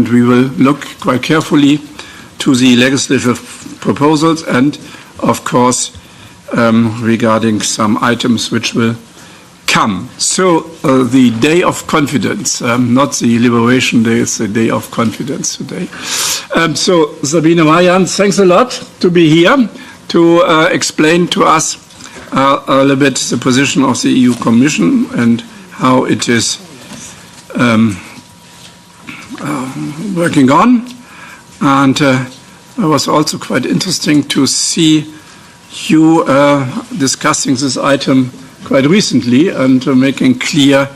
and we will look quite carefully to the legislative proposals and, of course, regarding some items which will come. So the day of confidence, not the Liberation Day, it's the day of confidence today. So Sabine Weyand, thanks a lot to be here to explain to us a little bit the position of the EU Commission and how it is working on. And it was also quite interesting to see you discussing this item quite recently and making clear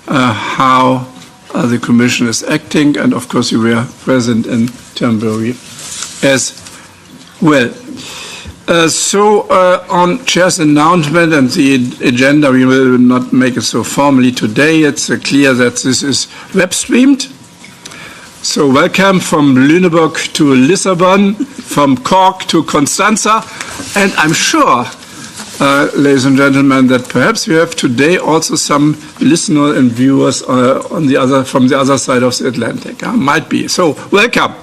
how the Commission is acting. And of course, you were present in Termbury as well. So on Chair's announcement and the agenda, we will not make it so formally today. It's clear that this is web streamed. So welcome from Lüneburg to Lisbon, from Cork to Constanza, and I'm sure, ladies and gentlemen, that perhaps we have today also some listeners and viewers from the other side of the Atlantic. Might be. So welcome.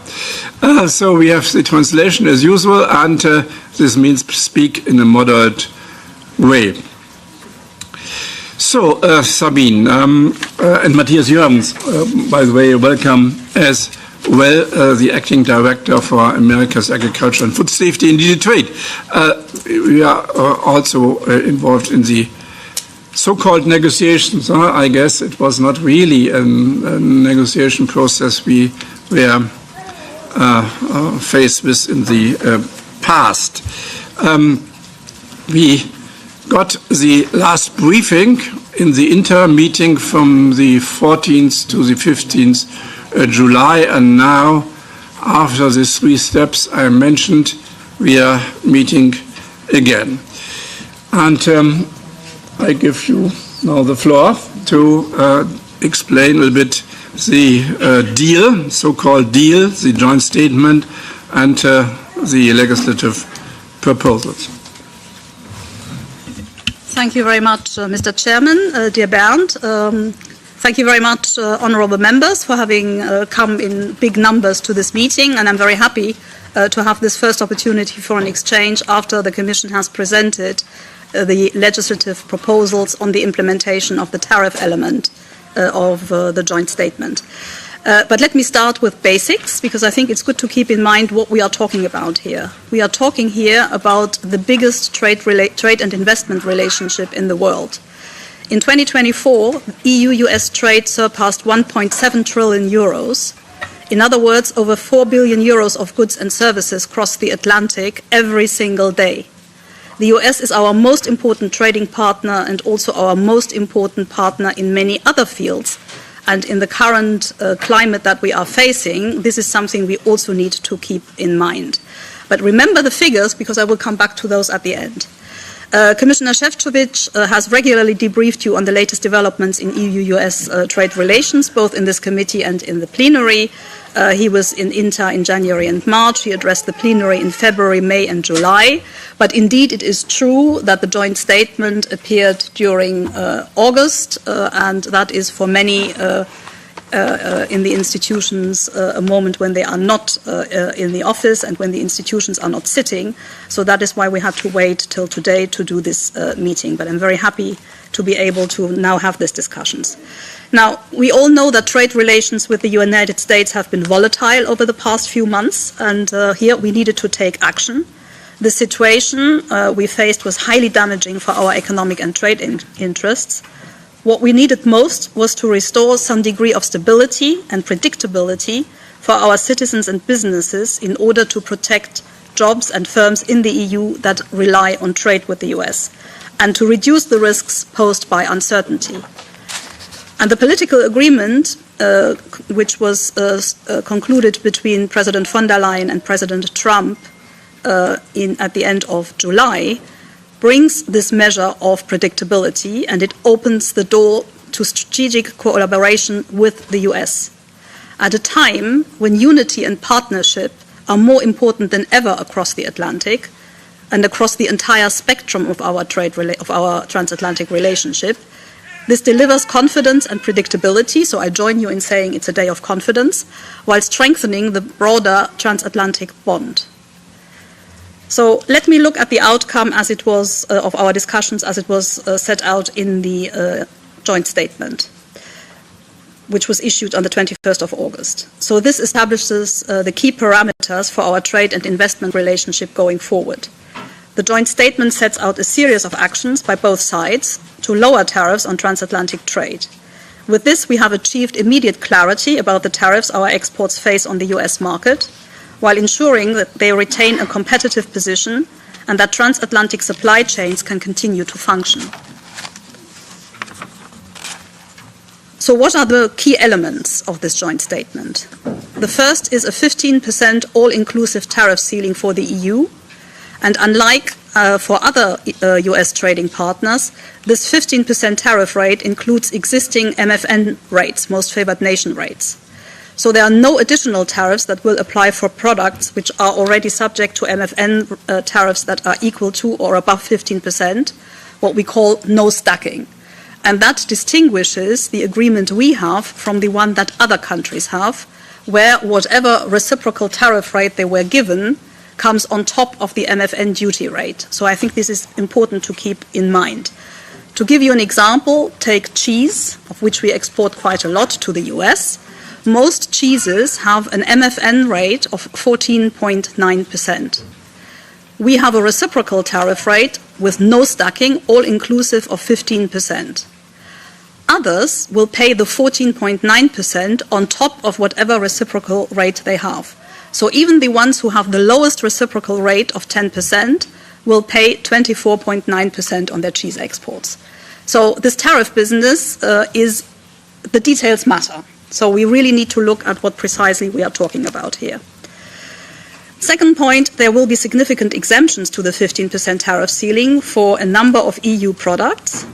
So we have the translation as usual, and this means speak in a moderate way. So, Sabine and Matthias Jürgens, by the way, welcome as well, the acting director for America's Agriculture and Food Safety and DG Trade. We are also involved in the so-called negotiations. I guess it was not really a negotiation process we were faced with in the past. We got the last briefing in the interim meeting from the 14th to the 15th July, and now, after the 3 steps I mentioned, we are meeting again. And I give you now the floor to explain a little bit the deal, so-called deal, the joint statement, and the legislative proposals. Thank you very much, Mr. Chairman, dear Bernd. Thank you very much, honourable members, for having come in big numbers to this meeting, and I'm very happy to have this first opportunity for an exchange after the Commission has presented the legislative proposals on the implementation of the tariff element of the joint statement. But let me start with basics, because I think it's good to keep in mind what we are talking about here. We are talking here about the biggest trade and investment relationship in the world. In 2024, EU-U.S. trade surpassed 1.7 trillion euros. In other words, over 4 billion euros of goods and services cross the Atlantic every single day. The US is our most important trading partner and also our most important partner in many other fields. And in the current climate that we are facing, this is something we also need to keep in mind. But remember the figures, because I will come back to those at the end. Commissioner Šefčovič has regularly debriefed you on the latest developments in EU-US trade relations, both in this committee and in the plenary. He was in INTA in January and March. He addressed the plenary in February, May and July. But indeed, it is true that the joint statement appeared during August, and that is for many in the institutions a moment when they are not in the office and when the institutions are not sitting. So that is why we had to wait till today to do this meeting. But I'm very happy to be able to now have these discussions. Now, we all know that trade relations with the United States have been volatile over the past few months, and here we needed to take action. The situation we faced was highly damaging for our economic and trade interests. What we needed most was to restore some degree of stability and predictability for our citizens and businesses in order to protect jobs and firms in the EU that rely on trade with the US, and to reduce the risks posed by uncertainty. And the political agreement, which was concluded between President von der Leyen and President Trump at the end of July, brings this measure of predictability, and it opens the door to strategic collaboration with the US. At a time when unity and partnership are more important than ever across the Atlantic and across the entire spectrum of our transatlantic relationship, This delivers confidence and predictability, so I join you in saying it's a day of confidence, while strengthening the broader transatlantic bond. So let me look at the outcome as it was of our discussions as it was set out in the joint statement, which was issued on the 21st of August. So this establishes the key parameters for our trade and investment relationship going forward. The joint statement sets out a series of actions by both sides to lower tariffs on transatlantic trade. With this, we have achieved immediate clarity about the tariffs our exports face on the US market, while ensuring that they retain a competitive position and that transatlantic supply chains can continue to function. So what are the key elements of this joint statement? The first is a 15% all-inclusive tariff ceiling for the EU, and unlike for other US trading partners, this 15% tariff rate includes existing MFN rates, most favored nation rates. So there are no additional tariffs that will apply for products which are already subject to MFN tariffs that are equal to or above 15%, what we call no stacking. And that distinguishes the agreement we have from the one that other countries have, where whatever reciprocal tariff rate they were given comes on top of the MFN duty rate. So I think this is important to keep in mind. To give you an example, take cheese, of which we export quite a lot to the US. Most cheeses have an MFN rate of 14.9%. We have a reciprocal tariff rate with no stacking, all inclusive of 15%. Others will pay the 14.9% on top of whatever reciprocal rate they have. So even the ones who have the lowest reciprocal rate of 10% will pay 24.9% on their cheese exports. So this tariff business the details matter. So we really need to look at what precisely we are talking about here. Second point, there will be significant exemptions to the 15% tariff ceiling for a number of EU products.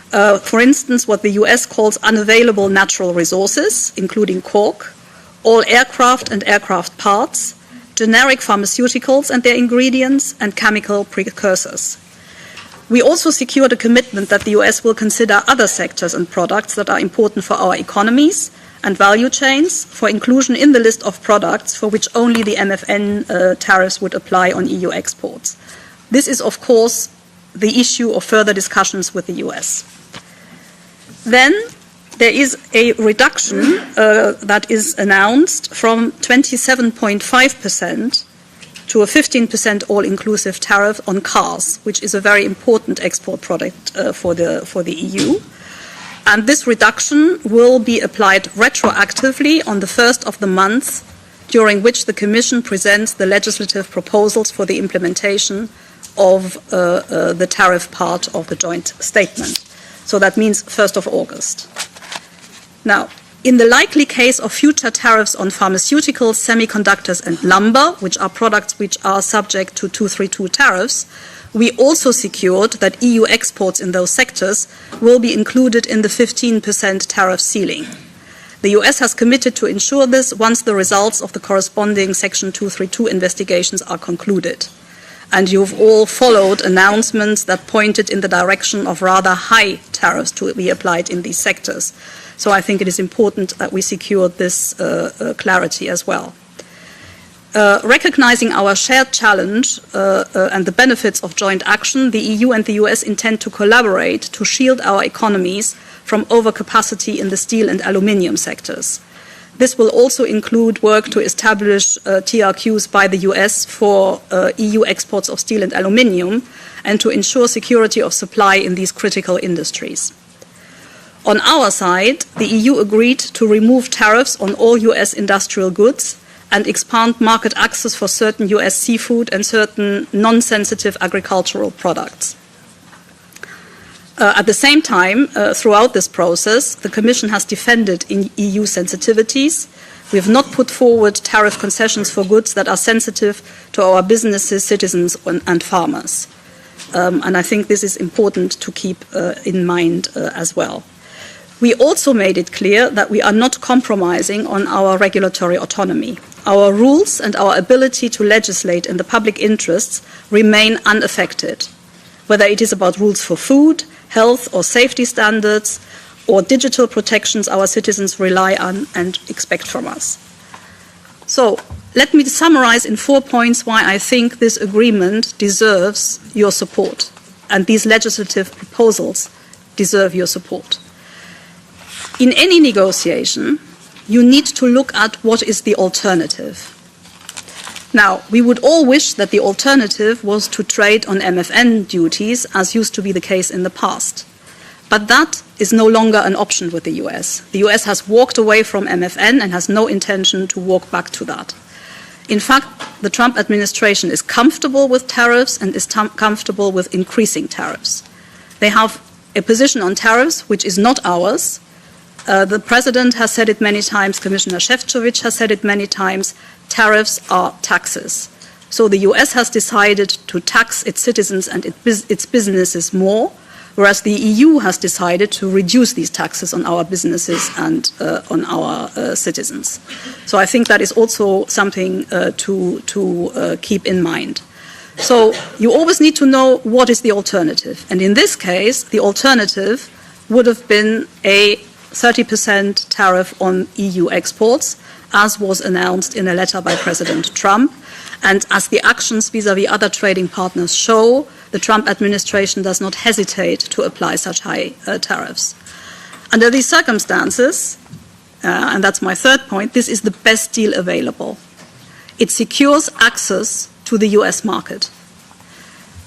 For instance, what the US calls unavailable natural resources, including cork, all aircraft and aircraft parts, generic pharmaceuticals and their ingredients, and chemical precursors. We also secured a commitment that the US will consider other sectors and products that are important for our economies and value chains for inclusion in the list of products for which only the MFN tariffs would apply on EU exports. This is, of course, the issue of further discussions with the US. Then there is a reduction that is announced from 27.5% to a 15% all-inclusive tariff on cars, which is a very important export product for the EU. And this reduction will be applied retroactively on the first of the month during which the Commission presents the legislative proposals for the implementation of the tariff part of the joint statement. So that means 1st of August. Now, in the likely case of future tariffs on pharmaceuticals, semiconductors and lumber, which are products which are subject to 232 tariffs, we also secured that EU exports in those sectors will be included in the 15% tariff ceiling. The US has committed to ensure this once the results of the corresponding Section 232 investigations are concluded. And you've all followed announcements that pointed in the direction of rather high tariffs to be applied in these sectors. So I think it is important that we secure this clarity as well. Recognizing our shared challenge and the benefits of joint action, the EU and the US intend to collaborate to shield our economies from overcapacity in the steel and aluminium sectors. This will also include work to establish TRQs by the US for EU exports of steel and aluminium and to ensure security of supply in these critical industries. On our side, the EU agreed to remove tariffs on all US industrial goods and expand market access for certain US seafood and certain non-sensitive agricultural products. At the same time, throughout this process, the Commission has defended EU sensitivities. We have not put forward tariff concessions for goods that are sensitive to our businesses, citizens, and farmers. And I think this is important to keep in mind as well. We also made it clear that we are not compromising on our regulatory autonomy. Our rules and our ability to legislate in the public interests remain unaffected. whether it is about rules for food, health or safety standards, or digital protections our citizens rely on and expect from us. So let me summarize in 4 points why I think this agreement deserves your support, and these legislative proposals deserve your support. In any negotiation, you need to look at what is the alternative. Now, we would all wish that the alternative was to trade on MFN duties, as used to be the case in the past. But that is no longer an option with the US. The US has walked away from MFN and has no intention to walk back to that. In fact, the Trump administration is comfortable with tariffs and is comfortable with increasing tariffs. They have a position on tariffs which is not ours. The President has said it many times, Commissioner Šefčovič has said it many times, tariffs are taxes. So the US has decided to tax its citizens and its businesses more, whereas the EU has decided to reduce these taxes on our businesses and on our citizens. So I think that is also something to keep in mind. So you always need to know what is the alternative. And in this case, the alternative would have been a 30% tariff on EU exports, as was announced in a letter by President Trump. And as the actions vis-à-vis other trading partners show, the Trump administration does not hesitate to apply such high tariffs. Under these circumstances, and that's my third point, this is the best deal available. It secures access to the US market.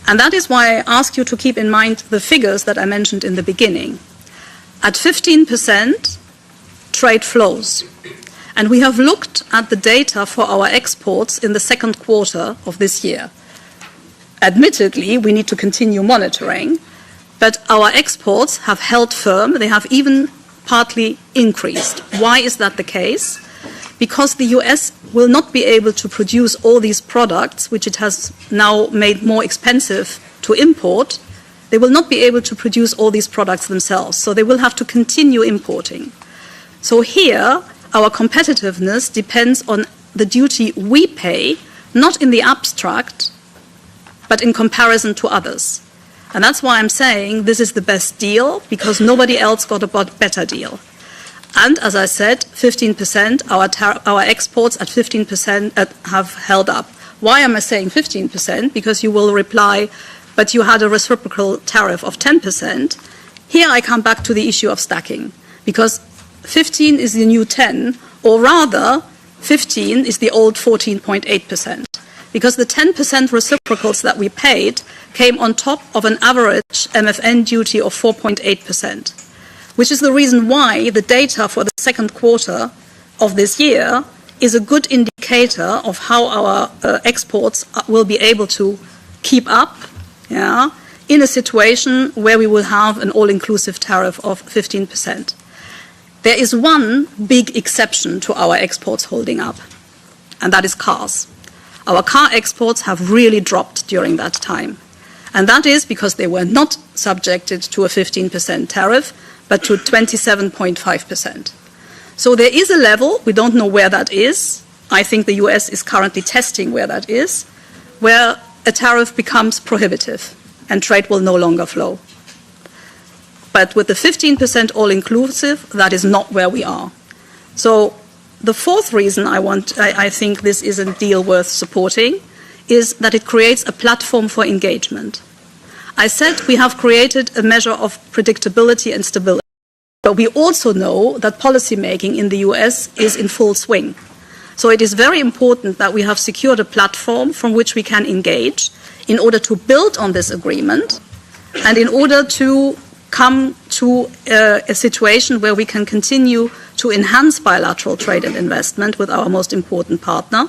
And that is why I ask you to keep in mind the figures that I mentioned in the beginning. At 15%, trade flows. And we have looked at the data for our exports in the second quarter of this year. Admittedly, we need to continue monitoring, but our exports have held firm. They have even partly increased. Why is that the case? Because the US will not be able to produce all these products, which it has now made more expensive to import. They will not be able to produce all these products themselves, so they will have to continue importing. So here, our competitiveness depends on the duty we pay, not in the abstract, but in comparison to others. And that's why I'm saying this is the best deal, because nobody else got a better deal. And as I said, 15%, our exports at 15% have held up. Why am I saying 15%? Because you will reply, but you had a reciprocal tariff of 10%. Here I come back to the issue of stacking, because 15 is the new 10, or rather 15 is the old 14.8%, because the 10% reciprocals that we paid came on top of an average MFN duty of 4.8%, which is the reason why the data for the second quarter of this year is a good indicator of how our exports will be able to keep up in a situation where we will have an all-inclusive tariff of 15%. There is one big exception to our exports holding up, and that is cars. Our car exports have really dropped during that time. And that is because they were not subjected to a 15% tariff, but to 27.5%. So there is a level, we don't know where that is. I think the US is currently testing where that is, where a tariff becomes prohibitive and trade will no longer flow. But with the 15% all-inclusive, that is not where we are. So the fourth reason I think this is a deal worth supporting is that it creates a platform for engagement. I said we have created a measure of predictability and stability, but we also know that policymaking in the US is in full swing. So it is very important that we have secured a platform from which we can engage in order to build on this agreement and in order to come to a situation where we can continue to enhance bilateral trade and investment with our most important partner,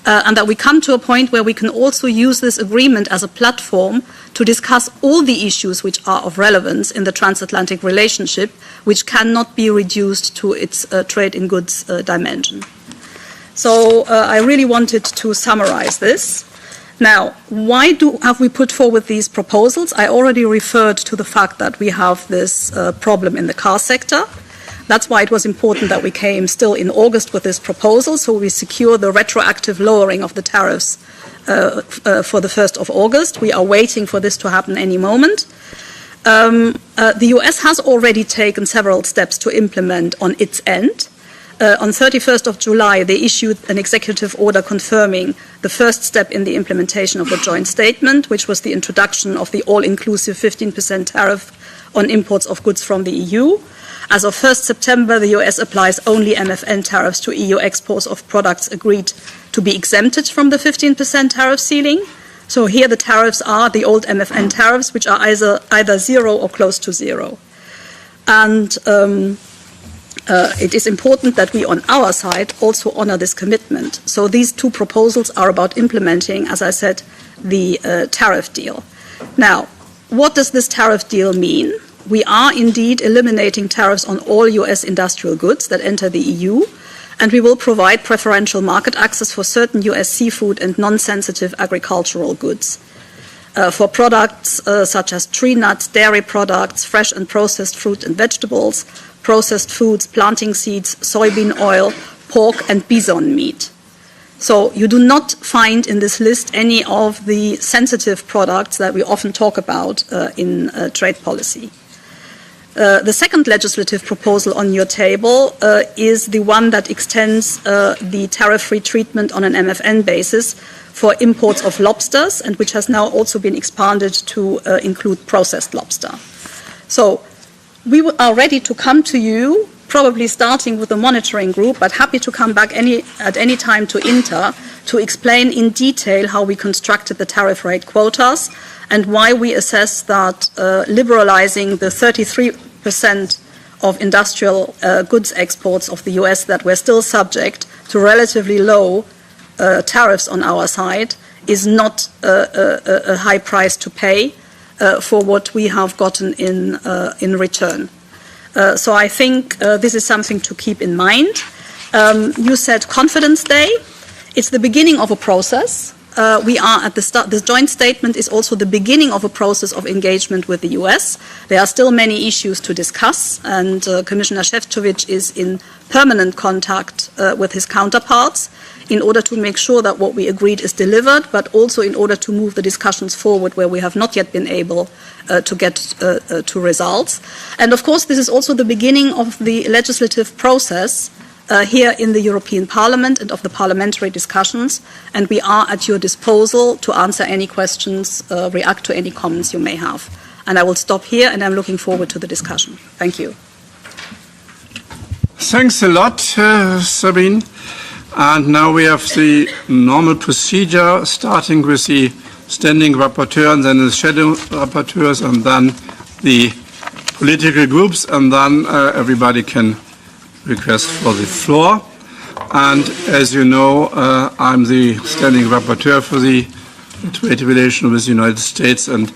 and that we come to a point where we can also use this agreement as a platform to discuss all the issues which are of relevance in the transatlantic relationship, which cannot be reduced to its trade in goods dimension. So I really wanted to summarize this. Now, why have we put forward these proposals? I already referred to the fact that we have this problem in the car sector. That's why it was important that we came still in August with this proposal, so we secure the retroactive lowering of the tariffs for the 1st of August. We are waiting for this to happen any moment. The US has already taken several steps to implement on its end. On 31st of July, they issued an executive order confirming the first step in the implementation of the joint statement, which was the introduction of the all-inclusive 15% tariff on imports of goods from the EU. As of 1st September, the US applies only MFN tariffs to EU exports of products agreed to be exempted from the 15% tariff ceiling. So here the tariffs are the old MFN tariffs, which are either zero or close to zero. And it is important that we on our side also honor this commitment. So these two proposals are about implementing, as I said, the tariff deal. Now, what does this tariff deal mean? We are indeed eliminating tariffs on all US industrial goods that enter the EU, and we will provide preferential market access for certain US seafood and non-sensitive agricultural goods. For products such as tree nuts, dairy products, fresh and processed fruit and vegetables, processed foods, planting seeds, soybean oil, pork and bison meat. So you do not find in this list any of the sensitive products that we often talk about in trade policy. The second legislative proposal on your table is the one that extends the tariff-free treatment on an MFN basis for imports of lobsters, and which has now also been expanded to include processed lobster. So we are ready to come to you, probably starting with the monitoring group, but happy to come back at any time to Inter to explain in detail how we constructed the tariff rate quotas and why we assess that liberalizing the 33% of industrial goods exports of the US that were still subject to relatively low tariffs on our side is not a high price to pay for what we have gotten in return. So I think this is something to keep in mind. You said Confidence Day. It's the beginning of a process. We are at the start. This joint statement is also the beginning of a process of engagement with the US. There are still many issues to discuss, and Commissioner Šefčovič is in permanent contact with his counterparts in order to make sure that what we agreed is delivered, but also in order to move the discussions forward where we have not yet been able to get to results. And of course, this is also the beginning of the legislative process here in the European Parliament and of the parliamentary discussions, and we are at your disposal to answer any questions, react to any comments you may have. And I will stop here, and I'm looking forward to the discussion. Thank you. Thanks a lot, Sabine. And now we have the normal procedure, starting with the standing rapporteur, and then the shadow rapporteurs, and then the political groups, and then everybody can request for the floor. And as you know, I'm the standing rapporteur for the trade relation with the United States, and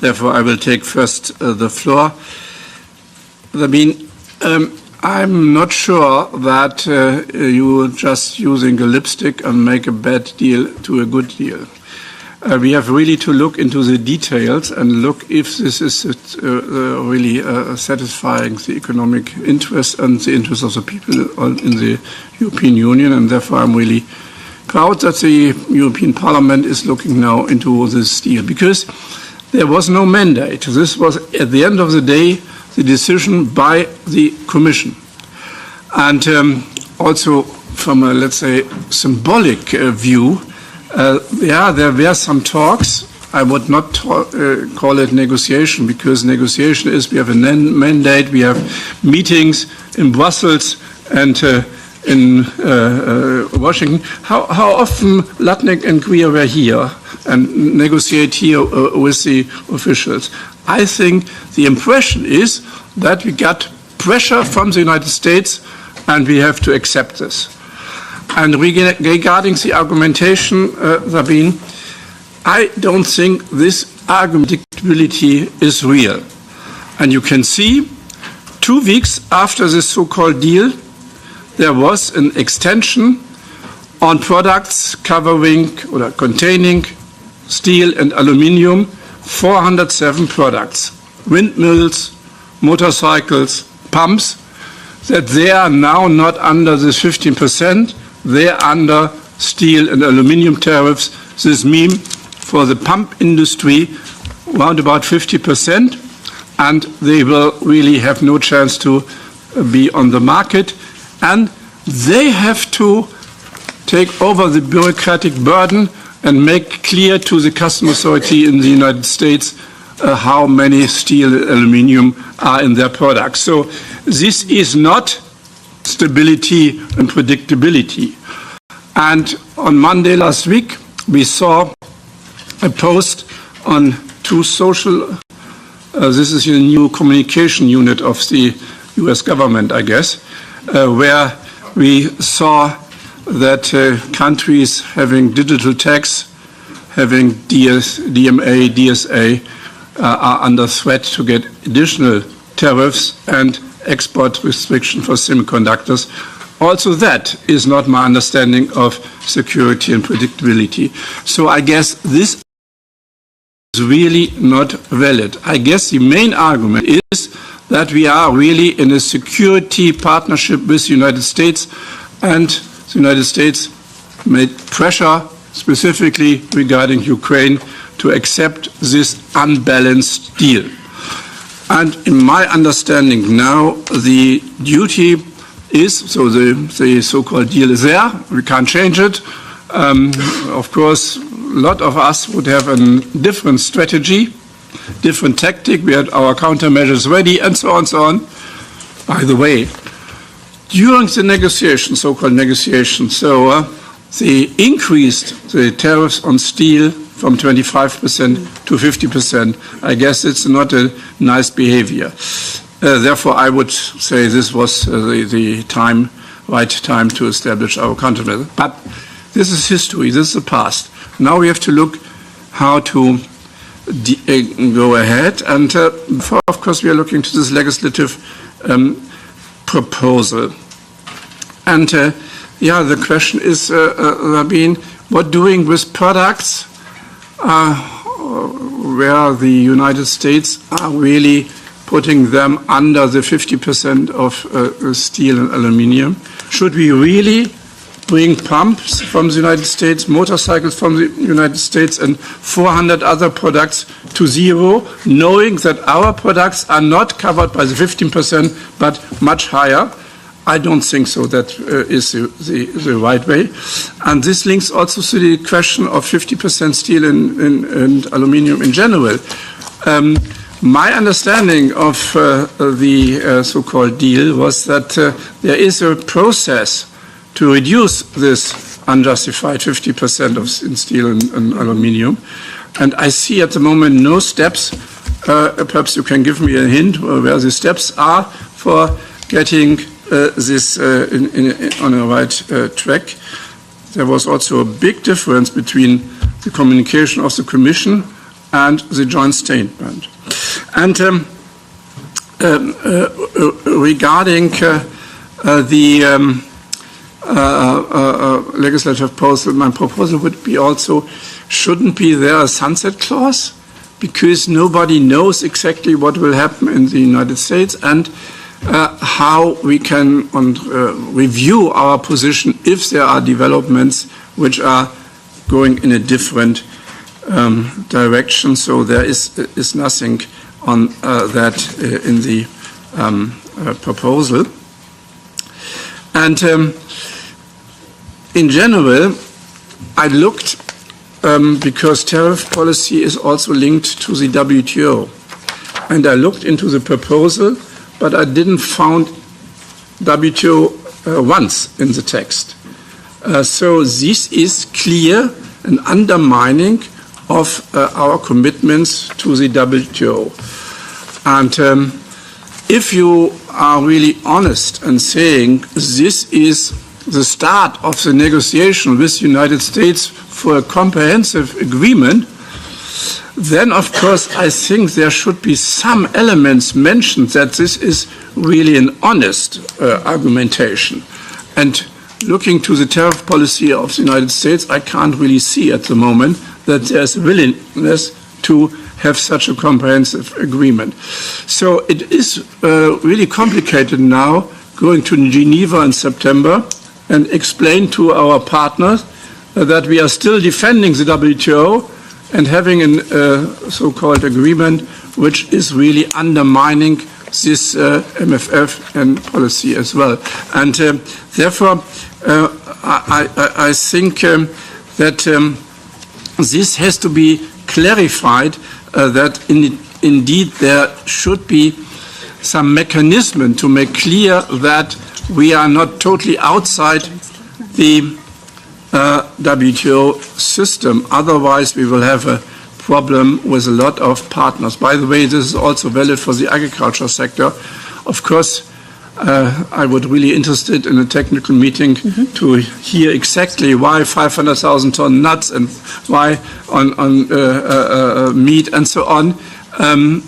therefore I will take first the floor. I mean, I'm not sure that you just using a lipstick and make a bad deal to a good deal. We have really to look into the details and look if this is really satisfying the economic interest and the interest of the people in the European Union. And therefore, I'm really proud that the European Parliament is looking now into this deal, because there was no mandate. This was, at the end of the day, the decision by the Commission. And also from a, let's say, symbolic view, there were some talks. I would not call it negotiation, because negotiation is we have a mandate, we have meetings in Brussels and in Washington. How often Latnik and Greer were here and negotiate here with the officials? I think the impression is that we got pressure from the United States and we have to accept this. And regarding the argumentation, Sabine, I don't think this argumentability is real. And you can see 2 weeks after this so-called deal, there was an extension on products covering or containing steel and aluminium, 407 products, windmills, motorcycles, pumps, that they are now not under this 15%, they are under steel and aluminium tariffs. This means for the pump industry around about 50%, and they will really have no chance to be on the market, and they have to take over the bureaucratic burden and make clear to the customs authority in the United States how many steel and aluminium are in their products. So this is not stability and predictability. And on Monday last week, we saw a post on two social, this is a new communication unit of the U.S. government, I guess, where we saw that countries having digital tax, having DMA, DSA, are under threat to get additional tariffs and export restriction for semiconductors. Also, that is not my understanding of security and predictability. So I guess this is really not valid. I guess the main argument is that we are really in a security partnership with the United States, and the United States made pressure specifically regarding Ukraine to accept this unbalanced deal. And in my understanding now, the duty is, so the so-called deal is there, we can't change it. Of course, a lot of us would have a different strategy, different tactic, we had our countermeasures ready, and so on, so on. By the way, during the negotiations, so-called negotiations, they increased the tariffs on steel from 25% to 50%. I guess it's not a nice behavior. Therefore, I would say this was the right time to establish our countermeasure. But this is history, this is the past. Now we have to look how to go ahead. And of course, we are looking to this legislative proposal. And the question is, Sabine, what doing with products where the United States are really putting them under the 50% of steel and aluminium? Should we really bring pumps from the United States, motorcycles from the United States, and 400 other products to zero, knowing that our products are not covered by the 15%, but much higher? I don't think so. That is the right way. And this links also to the question of 50% steel and aluminium in general. My understanding of the so-called deal was that there is a process to reduce this unjustified 50% in steel and aluminium. And I see at the moment no steps. Perhaps you can give me a hint where the steps are for getting this on a right track. There was also a big difference between the communication of the Commission and the joint statement. And regarding the legislative proposal, my proposal would be also, shouldn't be there a sunset clause? Because nobody knows exactly what will happen in the United States, and how we can review our position if there are developments which are going in a different direction. So there is nothing on that in the proposal. And in general, I looked, because tariff policy is also linked to the WTO, and I looked into the proposal, but I didn't find WTO once in the text. So this is clear an undermining of our commitments to the WTO. And if you are really honest and saying this is the start of the negotiation with the United States for a comprehensive agreement, then of course I think there should be some elements mentioned that this is really an honest argumentation. And looking to the tariff policy of the United States, I can't really see at the moment that there's a willingness to have such a comprehensive agreement. So it is really complicated now going to Geneva in September and explain to our partners that we are still defending the WTO and having a so-called agreement which is really undermining this MFF and policy as well. And therefore, I think that this has to be clarified, that indeed there should be some mechanism to make clear that we are not totally outside the WTO system. Otherwise, we will have a problem with a lot of partners. By the way, this is also valid for the agriculture sector. Of course, I would really interested in a technical meeting to hear exactly why 500,000 ton nuts and why on meat and so on,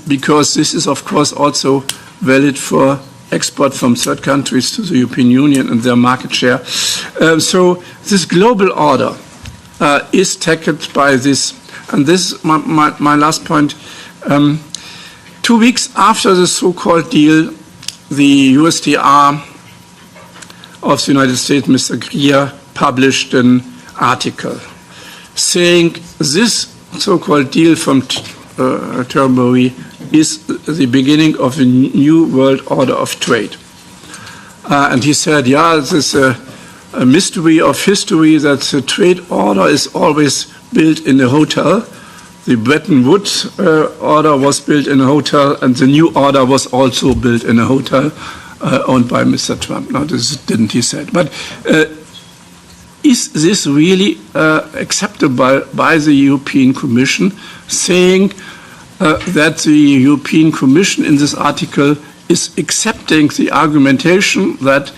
because this is of course also valid for export from third countries to the European Union and their market share. So this global order is tackled by this, and this is my last point. 2 weeks after the so-called deal, the USTR of the United States, Mr. Greer, published an article saying this so-called deal from Tilbury is the beginning of a new world order of trade. And he said, yeah, this is a mystery of history that the trade order is always built in a hotel. The Bretton Woods order was built in a hotel, and the new order was also built in a hotel owned by Mr. Trump. No, this didn't he said. But is this really acceptable by the European Commission, saying that the European Commission in this article is accepting the argumentation that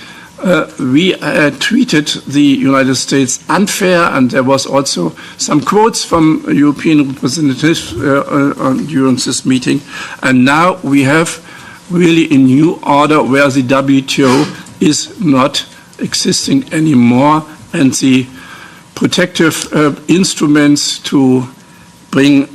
we treated the United States unfair, and there was also some quotes from European representatives during this meeting, and now we have really a new order where the WTO is not existing anymore, and the protective instruments to bring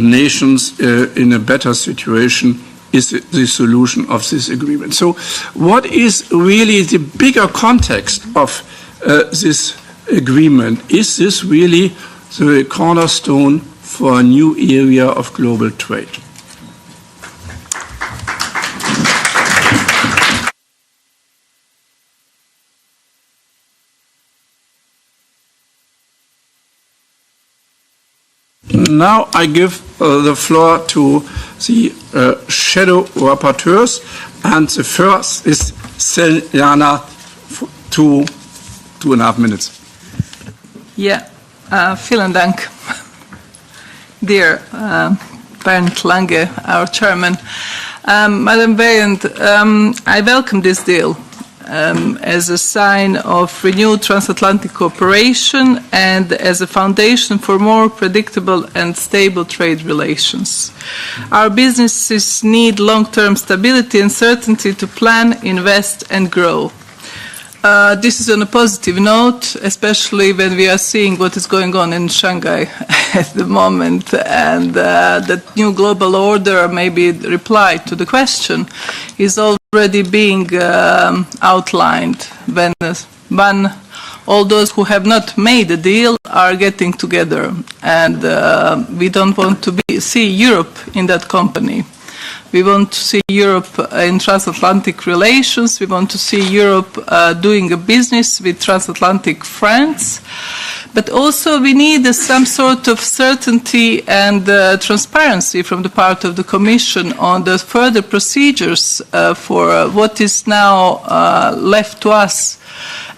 nations in a better situation is the solution of this agreement. So what is really the bigger context of this agreement? Is this really the cornerstone for a new area of global trade? Now I give the floor to the shadow rapporteurs, and the first is Seljana, 2.5 minutes. Yeah, vielen Dank, dear Bernd Lange, our chairman. Madam Weyand, I welcome this deal as a sign of renewed transatlantic cooperation and as a foundation for more predictable and stable trade relations. Our businesses need long-term stability and certainty to plan, invest, and grow. This is on a positive note, especially when we are seeing what is going on in Shanghai at the moment, and that new global order, maybe reply to the question, is already being outlined when all those who have not made a deal are getting together, and we don't want to see Europe in that company. We want to see Europe in transatlantic relations. We want to see Europe doing a business with transatlantic friends. But also we need some sort of certainty and transparency from the part of the Commission on the further procedures for what is now left to us.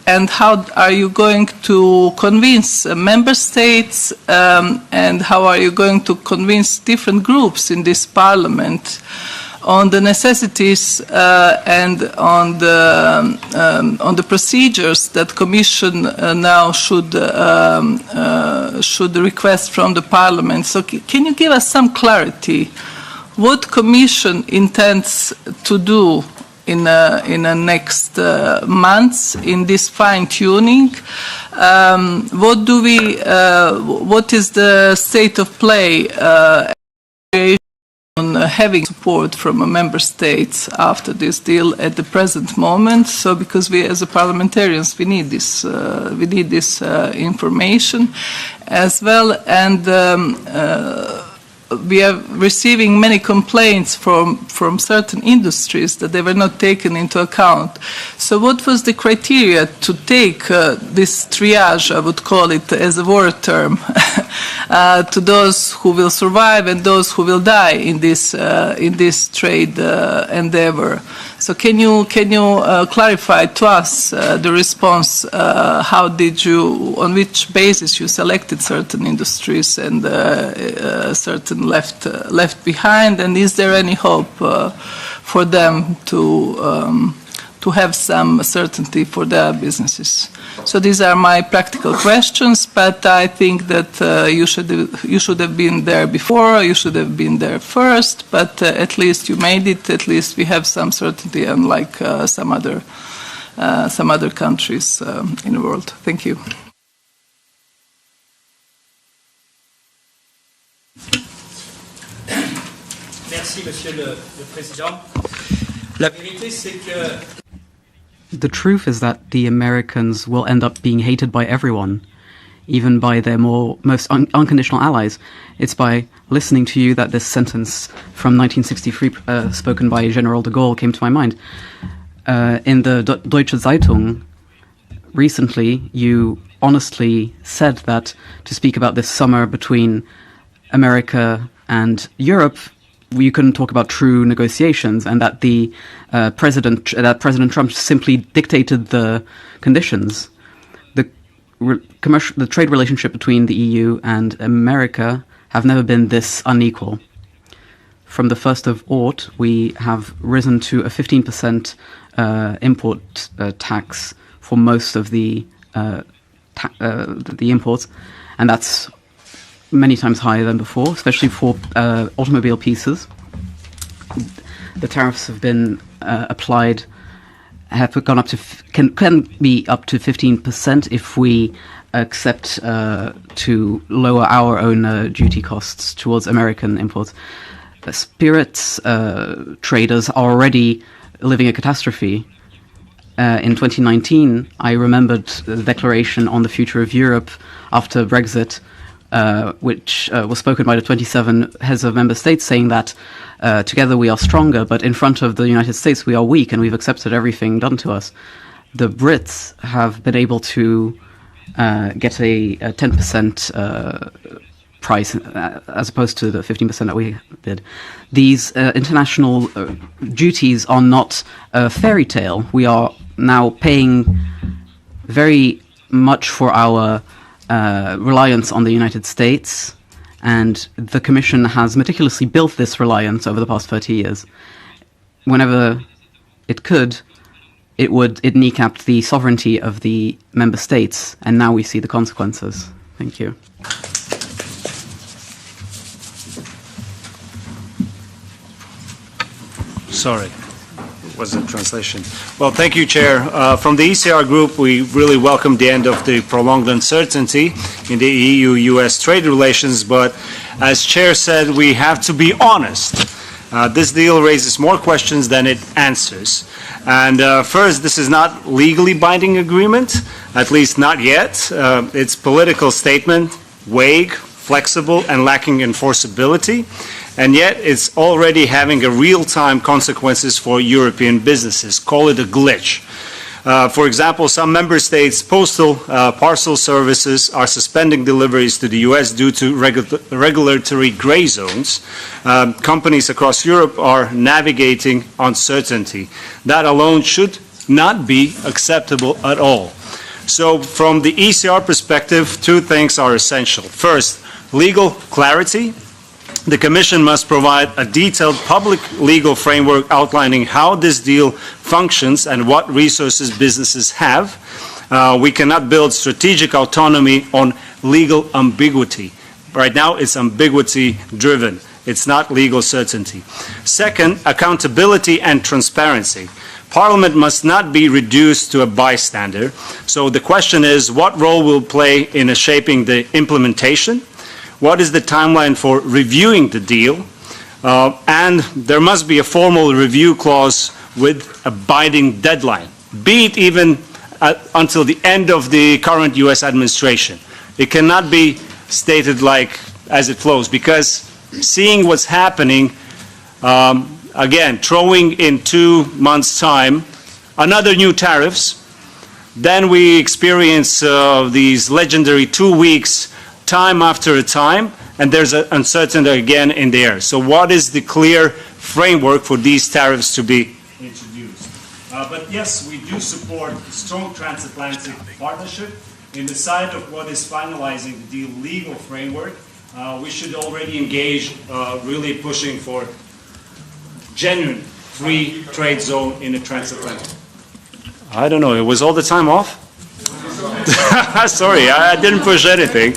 And how are you going to convince member states, and how are you going to convince different groups in this parliament on the necessities and on the procedures that Commission now should request from the Parliament? So can you give us some clarity what Commission intends to do in the next months in this fine-tuning? What is the state of play on having support from a member states after this deal at the present moment. So because we as a parliamentarians, we need this information as well. And we are receiving many complaints from certain industries that they were not taken into account. So what was the criteria to take this triage, I would call it as a word term, to those who will survive and those who will die in this trade endeavor? So can you clarify to us the response? How did you, on which basis you selected certain industries and certain left behind? And is there any hope for them to have some certainty for their businesses? So these are my practical questions, but I think that you should have been there before, you should have been there first, but at least you made it, at least we have some certainty, unlike some other countries in the world. Thank you. Merci, Monsieur le Président. La vérité, c'est que the truth is that the Americans will end up being hated by everyone, even by their most unconditional allies. It's by listening to you that this sentence from 1963, spoken by General de Gaulle, came to my mind. In the Deutsche Zeitung, recently, you honestly said that to speak about this summer between America and Europe, you couldn't talk about true negotiations, and that President Trump simply dictated the conditions. The trade relationship between the EU and America have never been this unequal. From the 1st of August, we have risen to a 15% import tax for most of the imports, and that's many times higher than before, especially for automobile pieces. The tariffs have been applied, have gone up to can be up to 15% if we accept to lower our own duty costs towards American imports. The spirits traders are already living a catastrophe. In 2019, I remembered the declaration on the future of Europe after Brexit, which was spoken by the 27 heads of member states, saying that together we are stronger, but in front of the United States we are weak, and we've accepted everything done to us. The Brits have been able to get a 10% price as opposed to the 15% that we did. These international duties are not a fairy tale. We are now paying very much for our reliance on the United States, and the Commission has meticulously built this reliance over the past 30 years. Whenever it could, it kneecapped the sovereignty of the member states, and now we see the consequences. Thank you. Sorry, was a translation. Well, thank you, Chair. From the ECR group, we really welcome the end of the prolonged uncertainty in the EU-U.S. trade relations, but as Chair said, we have to be honest. This deal raises more questions than it answers. And first, this is not legally binding agreement, at least not yet. It's political statement, vague, flexible, and lacking enforceability. And yet it's already having a real-time consequences for European businesses. Call it a glitch. For example, some member states' postal parcel services are suspending deliveries to the US due to regulatory gray zones. Companies across Europe are navigating uncertainty. That alone should not be acceptable at all. So from the ECR perspective, two things are essential. First, legal clarity. The Commission must provide a detailed public legal framework outlining how this deal functions and what resources businesses have. We cannot build strategic autonomy on legal ambiguity. Right now, it's ambiguity-driven. It's not legal certainty. Second, accountability and transparency. Parliament must not be reduced to a bystander. So the question is, what role will play in shaping the implementation? What is the timeline for reviewing the deal? And there must be a formal review clause with a binding deadline, be it even until the end of the current U.S. administration. It cannot be stated like as it flows, because seeing what's happening, again, throwing in 2 months' time another new tariffs, then we experience these legendary 2 weeks time after time, and there's an uncertainty again in the air. So what is the clear framework for these tariffs to be introduced? But yes, we do support strong transatlantic partnership. In the side of what is finalizing the deal legal framework, we should already engage really pushing for genuine free trade zone in the transatlantic. I don't know, it was all the time off? Sorry, I didn't push anything.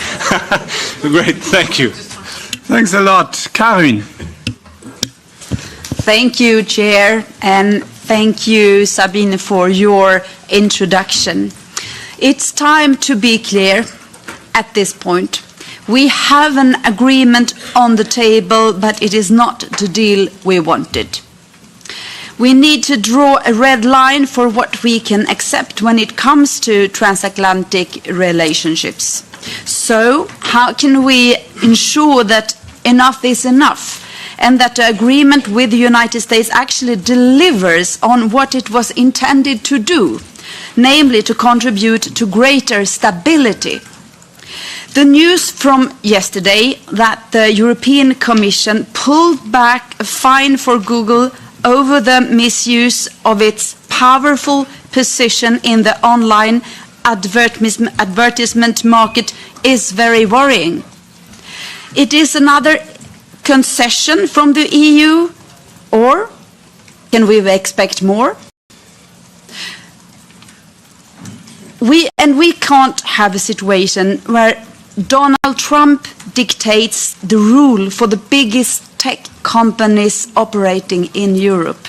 Great, thank you. Thanks a lot. Karin. Thank you, Chair, and thank you, Sabine, for your introduction. It's time to be clear at this point. We have an agreement on the table, but it is not the deal we wanted. We need to draw a red line for what we can accept when it comes to transatlantic relationships. So, how can we ensure that enough is enough, and that the agreement with the United States actually delivers on what it was intended to do, namely to contribute to greater stability? The news from yesterday that the European Commission pulled back a fine for Google over the misuse of its powerful position in the online advertisement market is very worrying. It is another concession from the EU, or can we expect more? We can't have a situation where Donald Trump dictates the rule for the biggest tech companies operating in Europe.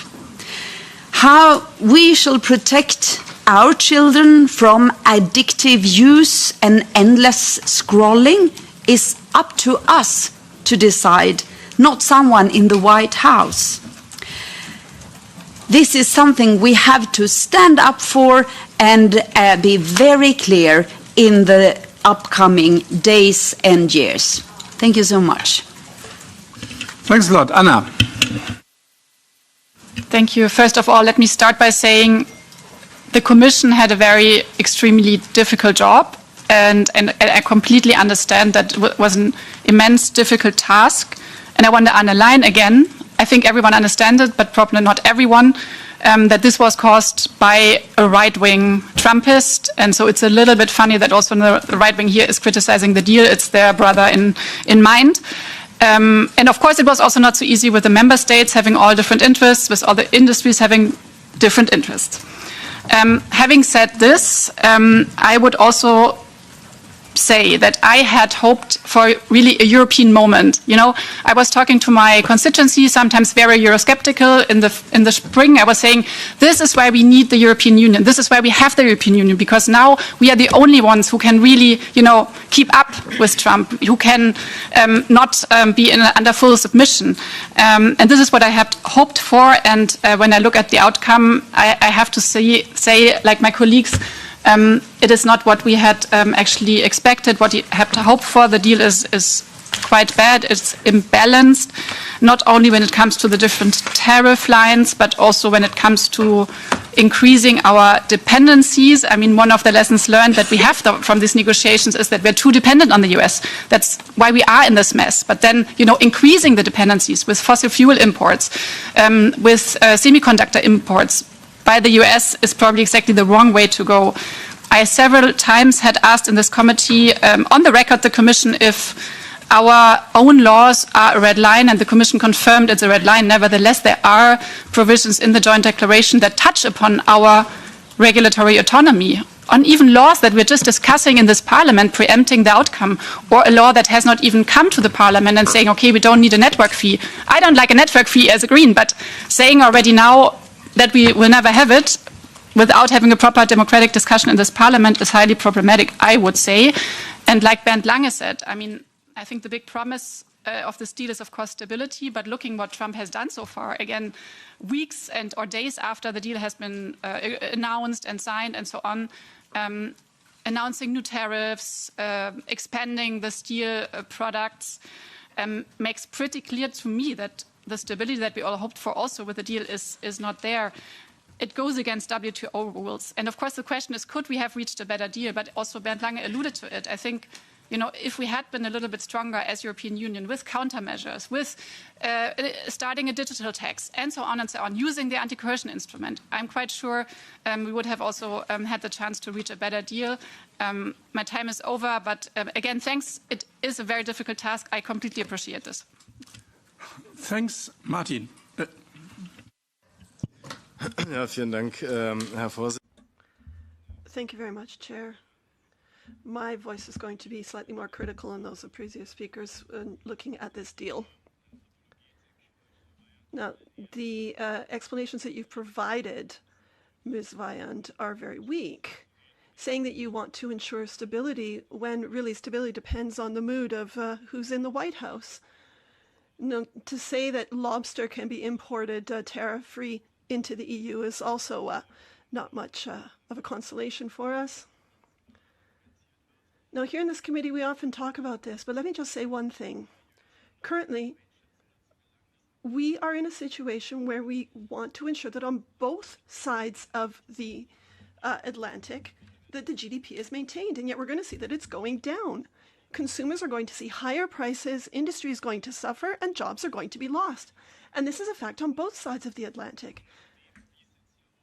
How we shall protect our children from addictive use and endless scrolling is up to us to decide, not someone in the White House. This is something we have to stand up for and be very clear in the upcoming days and years. Thank you so much. Thanks a lot. Anna. Thank you. First of all, let me start by saying the Commission had a very extremely difficult job, and I completely understand that it was an immense difficult task. And I want to underline again, I think everyone understands it, but probably not everyone, that this was caused by a right-wing Trumpist. And so it's a little bit funny that also the right wing here is criticizing the deal. It's their brother in mind. And of course, it was also not so easy with the member states having all different interests, with all the industries having different interests. Having said this, I would also say that I had hoped for really a European moment. You know, I was talking to my constituency, sometimes very Eurosceptical in the spring. I was saying, this is why we need the European Union. This is why we have the European Union, because now we are the only ones who can really, you know, keep up with Trump, who can not be under full submission. And this is what I had hoped for. And when I look at the outcome, I have to say, like my colleagues, it is not what we had actually expected, what we had hoped for. The deal is quite bad. It's imbalanced, not only when it comes to the different tariff lines, but also when it comes to increasing our dependencies. I mean, one of the lessons learned that we have from these negotiations is that we're too dependent on the US. That's why we are in this mess. But then, you know, increasing the dependencies with fossil fuel imports, with semiconductor imports, by the US is probably exactly the wrong way to go. I several times had asked in this committee, on the record, the Commission, if our own laws are a red line, and the Commission confirmed it's a red line. Nevertheless, there are provisions in the joint declaration that touch upon our regulatory autonomy, on even laws that we're just discussing in this Parliament, preempting the outcome, or a law that has not even come to the Parliament and saying, okay, we don't need a network fee. I don't like a network fee as a Green, but saying already now that we will never have it without having a proper democratic discussion in this Parliament is highly problematic, I would say. And like Bernd Lange said, I mean, I think the big promise of this deal is, of course, stability. But looking what Trump has done so far, again, weeks or days after the deal has been announced and signed and so on, announcing new tariffs, expanding the steel products, makes pretty clear to me that the stability that we all hoped for also with the deal is not there. It goes against WTO rules. And of course, the question is, could we have reached a better deal? But also Bernd Lange alluded to it. I think, if we had been a little bit stronger as European Union with countermeasures, with starting a digital tax, and so on, using the anti-coercion instrument, I'm quite sure we would have also had the chance to reach a better deal. My time is over, but again, thanks. It is a very difficult task. I completely appreciate this. Thanks, Martin. Ja, vielen Dank, Herr Vorsitzender. Thank you very much, Chair. My voice is going to be slightly more critical than those of previous speakers looking at this deal. Now, the explanations that you've provided, Ms. Weyand, are very weak, saying that you want to ensure stability when really stability depends on the mood of who's in the White House. No, to say that lobster can be imported tariff-free into the EU is also not much of a consolation for us. Now, here in this committee, we often talk about this, but let me just say one thing. Currently, we are in a situation where we want to ensure that on both sides of the Atlantic, that the GDP is maintained, and yet we're going to see that it's going down. Consumers are going to see higher prices, industry is going to suffer, and jobs are going to be lost. And this is a fact on both sides of the Atlantic.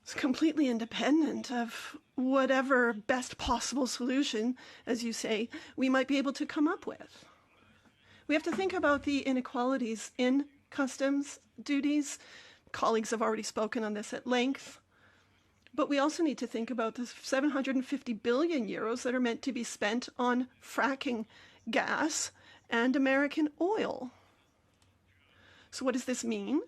It's completely independent of whatever best possible solution, as you say, we might be able to come up with. We have to think about the inequalities in customs duties. Colleagues have already spoken on this at length. But we also need to think about the 750 billion euros that are meant to be spent on fracking gas and American oil. So what does this mean?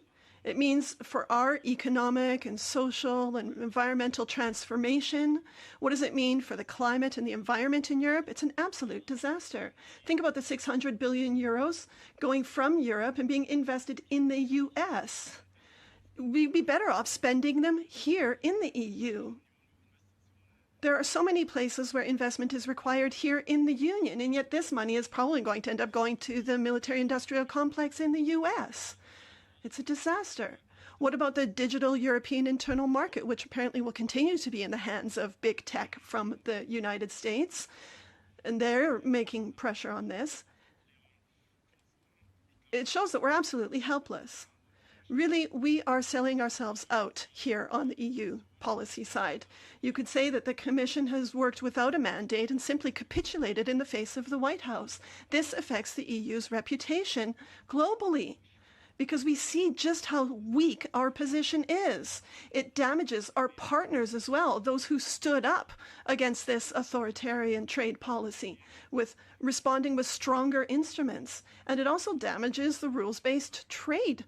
It means for our economic and social and environmental transformation, what does it mean for the climate and the environment in Europe? It's an absolute disaster. Think about the 600 billion euros going from Europe and being invested in the U.S. We'd be better off spending them here in the EU. There are so many places where investment is required here in the Union, and yet this money is probably going to end up going to the military-industrial complex in the U.S. It's a disaster. What about the digital European internal market, which apparently will continue to be in the hands of big tech from the United States? And they're making pressure on this. It shows that we're absolutely helpless. Really, we are selling ourselves out here on the EU policy side. You could say that the Commission has worked without a mandate and simply capitulated in the face of the White House. This affects the EU's reputation globally, because we see just how weak our position is. It damages our partners as well, those who stood up against this authoritarian trade policy, with responding with stronger instruments. And it also damages the rules-based trade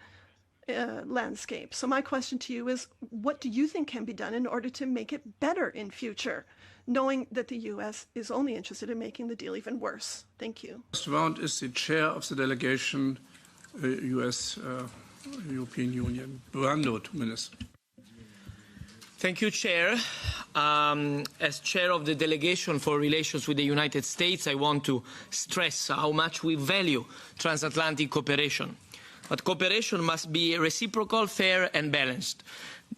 landscape. So my question to you is, what do you think can be done in order to make it better in future, knowing that the U.S. is only interested in making the deal even worse? Thank you. Mr. Weyand is the chair of the delegation U.S. European Union. Brando, 2 minutes. Thank you, Chair. As chair of the delegation for relations with the United States, I want to stress how much we value transatlantic cooperation. But cooperation must be reciprocal, fair and balanced.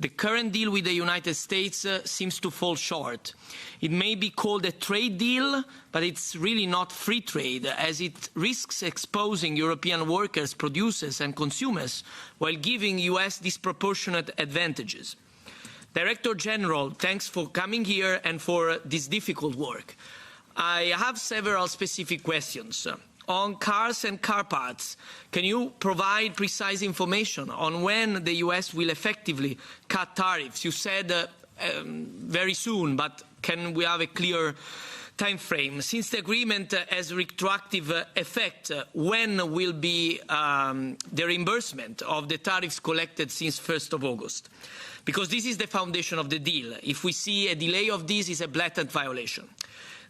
The current deal with the United States seems to fall short. It may be called a trade deal, but it's really not free trade, as it risks exposing European workers, producers and consumers while giving US disproportionate advantages. Director General, thanks for coming here and for this difficult work. I have several specific questions. On cars and car parts, can you provide precise information on when the US will effectively cut tariffs? You said very soon, but can we have a clear time frame? Since the agreement has retroactive effect, when will be the reimbursement of the tariffs collected since 1st of August? Because this is the foundation of the deal. If we see a delay of this, it's a blatant violation.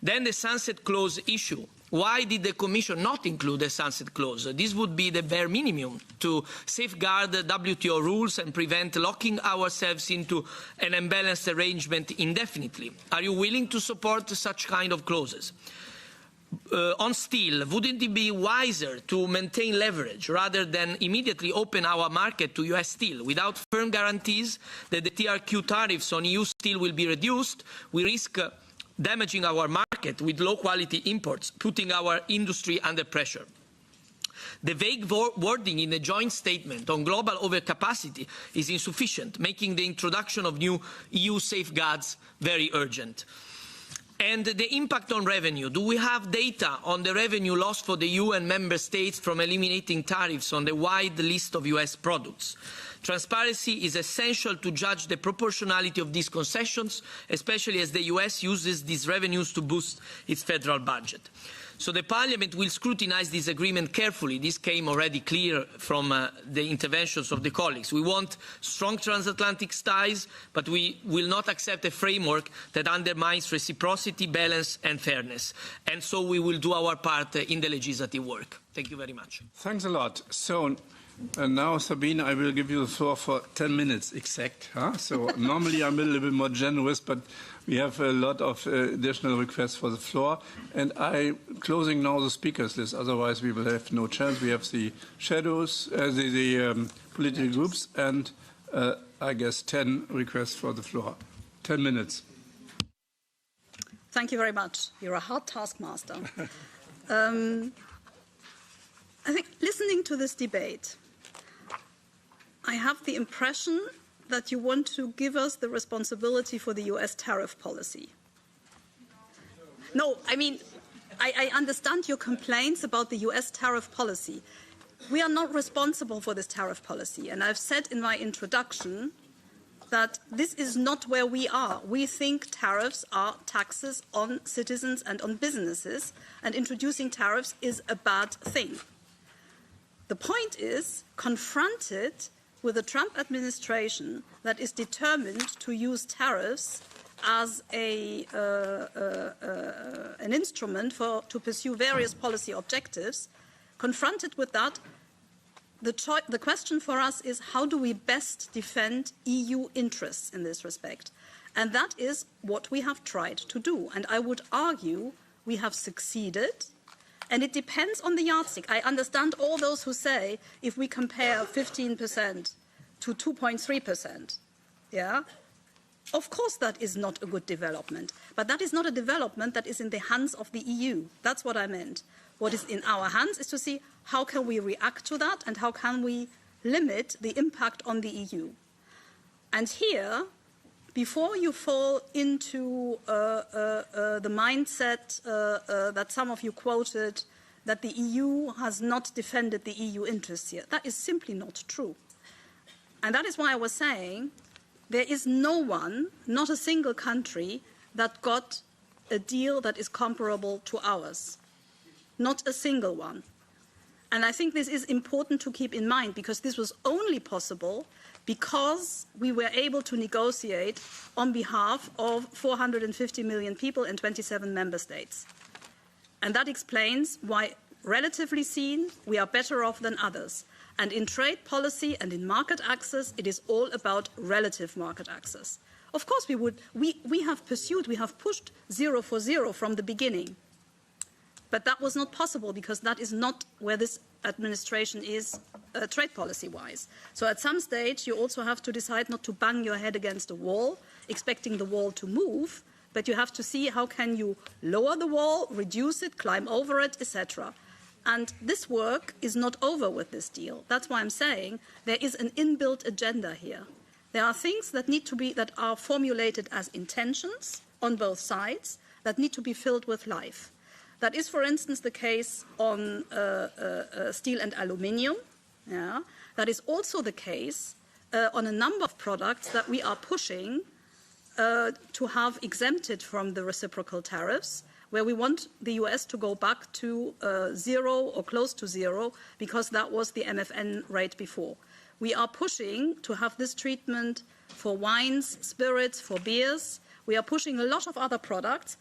Then the sunset clause issue. Why did the Commission not include a sunset clause? This would be the bare minimum to safeguard the WTO rules and prevent locking ourselves into an unbalanced arrangement indefinitely. Are you willing to support such kind of clauses? On steel, wouldn't it be wiser to maintain leverage rather than immediately open our market to US steel? Without firm guarantees that the TRQ tariffs on EU steel will be reduced, we risk damaging our market with low-quality imports, putting our industry under pressure. The vague wording in the joint statement on global overcapacity is insufficient, making the introduction of new EU safeguards very urgent. And the impact on revenue. Do we have data on the revenue lost for the EU and member states from eliminating tariffs on the wide list of US products? Transparency is essential to judge the proportionality of these concessions, especially as the US uses these revenues to boost its federal budget. So the Parliament will scrutinise this agreement carefully. This came already clear from the interventions of the colleagues. We want strong transatlantic ties, but we will not accept a framework that undermines reciprocity, balance and fairness. And so we will do our part in the legislative work. Thank you very much. Thanks a lot. So now, Sabine, I will give you the floor for 10 minutes exact. Huh? So normally I'm a little bit more generous, but we have a lot of additional requests for the floor. And I'm closing now the speakers list. Otherwise, we will have no chance. We have the shadows, the political groups, and I guess 10 requests for the floor. 10 minutes. Thank you very much. You're a hard taskmaster. I think listening to this debate, I have the impression that you want to give us the responsibility for the US tariff policy. No, I mean, I understand your complaints about the US tariff policy. We are not responsible for this tariff policy. And I've said in my introduction that this is not where we are. We think tariffs are taxes on citizens and on businesses, and introducing tariffs is a bad thing. The point is, confronted with a Trump administration that is determined to use tariffs as an instrument to pursue various policy objectives, confronted with that, the question for us is how do we best defend EU interests in this respect? And that is what we have tried to do. And I would argue we have succeeded. And it depends on the yardstick. I understand all those who say if we compare 15% to 2.3%, yeah, of course that is not a good development. But that is not a development that is in the hands of the EU. That's what I meant. What is in our hands is to see how can we react to that and how can we limit the impact on the EU. And here, before you fall into the mindset that some of you quoted, that the EU has not defended the EU interests here, that is simply not true. And that is why I was saying there is no one, not a single country, that got a deal that is comparable to ours. Not a single one. And I think this is important to keep in mind because this was only possible because we were able to negotiate on behalf of 450 million people in 27 member states. And that explains why, relatively seen, we are better off than others. And in trade policy and in market access, it is all about relative market access. Of course, we have pushed 0 for 0 from the beginning. But that was not possible because that is not where this administration is trade policy-wise. So at some stage, you also have to decide not to bang your head against a wall, expecting the wall to move, but you have to see how can you lower the wall, reduce it, climb over it, etc. And this work is not over with this deal. That's why I'm saying there is an inbuilt agenda here. There are things that are formulated as intentions on both sides that need to be filled with life. That is, for instance, the case on steel and aluminium. Yeah. That is also the case on a number of products that we are pushing to have exempted from the reciprocal tariffs, where we want the US to go back to 0 or close to 0, because that was the MFN rate before. We are pushing to have this treatment for wines, spirits, for beers. We are pushing a lot of other products.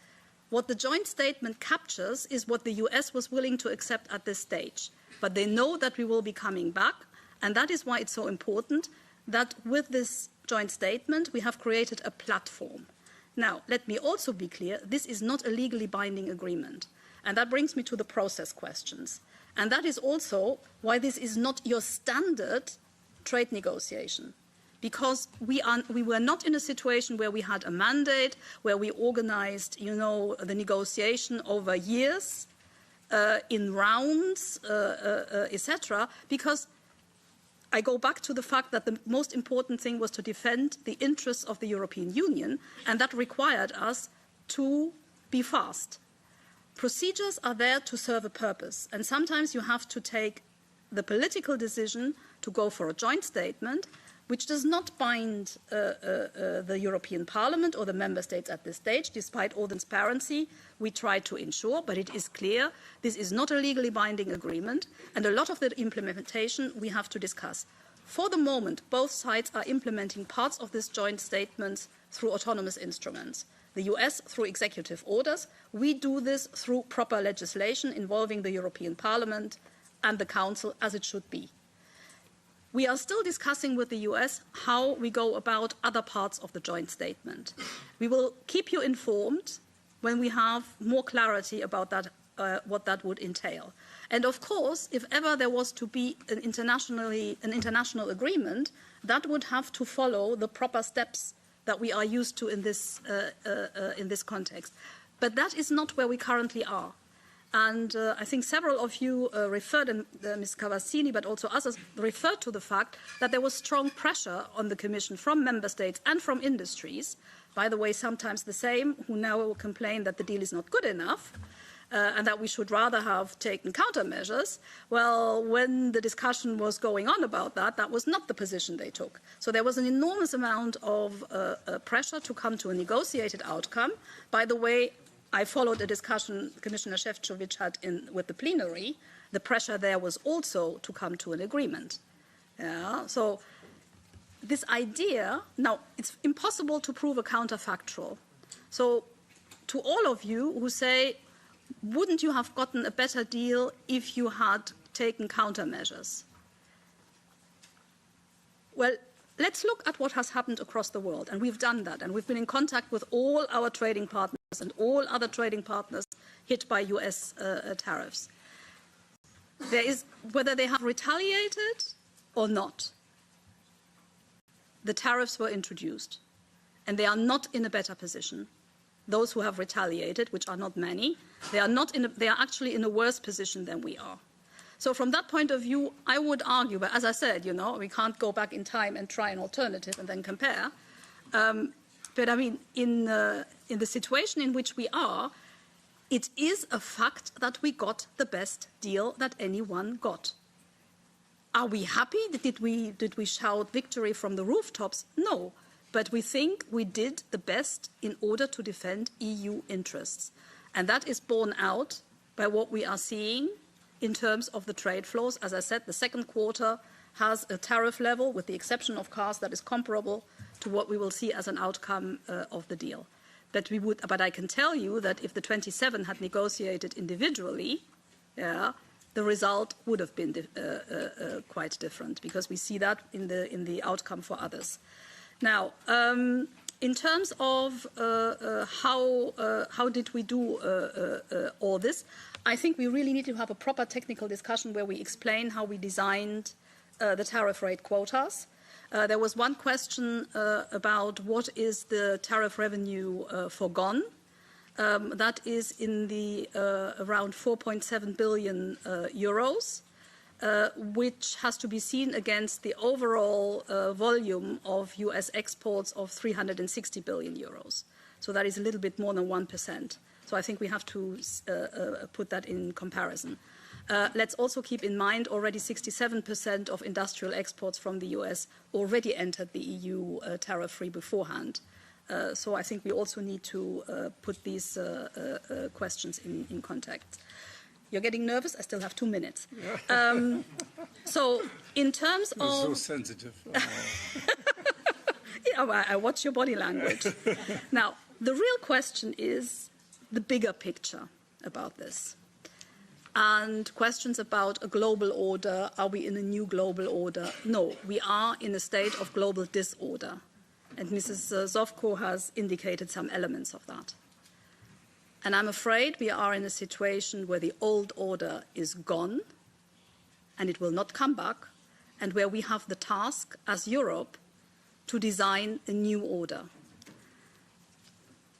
What the joint statement captures is what the US was willing to accept at this stage. But they know that we will be coming back, and that is why it's so important that with this joint statement we have created a platform. Now, let me also be clear, this is not a legally binding agreement. And that brings me to the process questions. And that is also why this is not your standard trade negotiation. Because we were not in a situation where we had a mandate, where we organized, the negotiation over years, in rounds, etc. Because I go back to the fact that the most important thing was to defend the interests of the European Union, and that required us to be fast. Procedures are there to serve a purpose, and sometimes you have to take the political decision to go for a joint statement, which does not bind the European Parliament or the Member States at this stage, despite all the transparency we try to ensure. But it is clear this is not a legally binding agreement, and a lot of the implementation we have to discuss. For the moment, both sides are implementing parts of this joint statement through autonomous instruments. The US through executive orders. We do this through proper legislation involving the European Parliament and the Council, as it should be. We are still discussing with the US how we go about other parts of the joint statement. We will keep you informed when we have more clarity about that, what that would entail. And of course, if ever there was to be an international agreement, that would have to follow the proper steps that we are used to in this context. But that is not where we currently are. And I think several of you referred, and Ms. Cavazzini, but also others, referred to the fact that there was strong pressure on the Commission from Member States and from industries, by the way, sometimes the same, who now complain that the deal is not good enough, and that we should rather have taken countermeasures. Well, when the discussion was going on about that, that was not the position they took. So there was an enormous amount of pressure to come to a negotiated outcome. By the way, I followed a discussion Commissioner Šefčovič had with the plenary. The pressure there was also to come to an agreement. Yeah, so this idea, now it's impossible to prove a counterfactual. So to all of you who say, wouldn't you have gotten a better deal if you had taken countermeasures? Well, let's look at what has happened across the world, and we've done that, and we've been in contact with all our trading partners and all other trading partners hit by US tariffs. There is, whether they have retaliated or not, the tariffs were introduced, and they are not in a better position. Those who have retaliated, which are not many, they are actually in a worse position than we are. So from that point of view, I would argue, but as I said, we can't go back in time and try an alternative and then compare. But I mean, in the situation in which we are, it is a fact that we got the best deal that anyone got. Are we happy? Did we shout victory from the rooftops? No. But we think we did the best in order to defend EU interests. And that is borne out by what we are seeing in terms of the trade flows. As I said, the second quarter has a tariff level, with the exception of cars, that is comparable to what we will see as an outcome of the deal. But I can tell you that if the 27 had negotiated individually, the result would have been quite different, because we see that in the outcome for others. Now, in terms of how did we do all this, I think we really need to have a proper technical discussion where we explain how we designed the tariff rate quotas. There was one question about what is the tariff revenue forgone. That is in the around 4.7 billion euros. Which has to be seen against the overall volume of US exports of 360 billion euros. So that is a little bit more than 1%. So I think we have to put that in comparison. Let's also keep in mind already 67% of industrial exports from the US already entered the EU tariff-free beforehand. So I think we also need to put these questions in context. You're getting nervous? I still have 2 minutes. So in terms of... So sensitive. Yeah, well, I watch your body language. Now, the real question is, the bigger picture about this. And questions about a global order, are we in a new global order? No, we are in a state of global disorder. And Mrs. Zovko has indicated some elements of that. And I'm afraid we are in a situation where the old order is gone and it will not come back, and where we have the task as Europe to design a new order.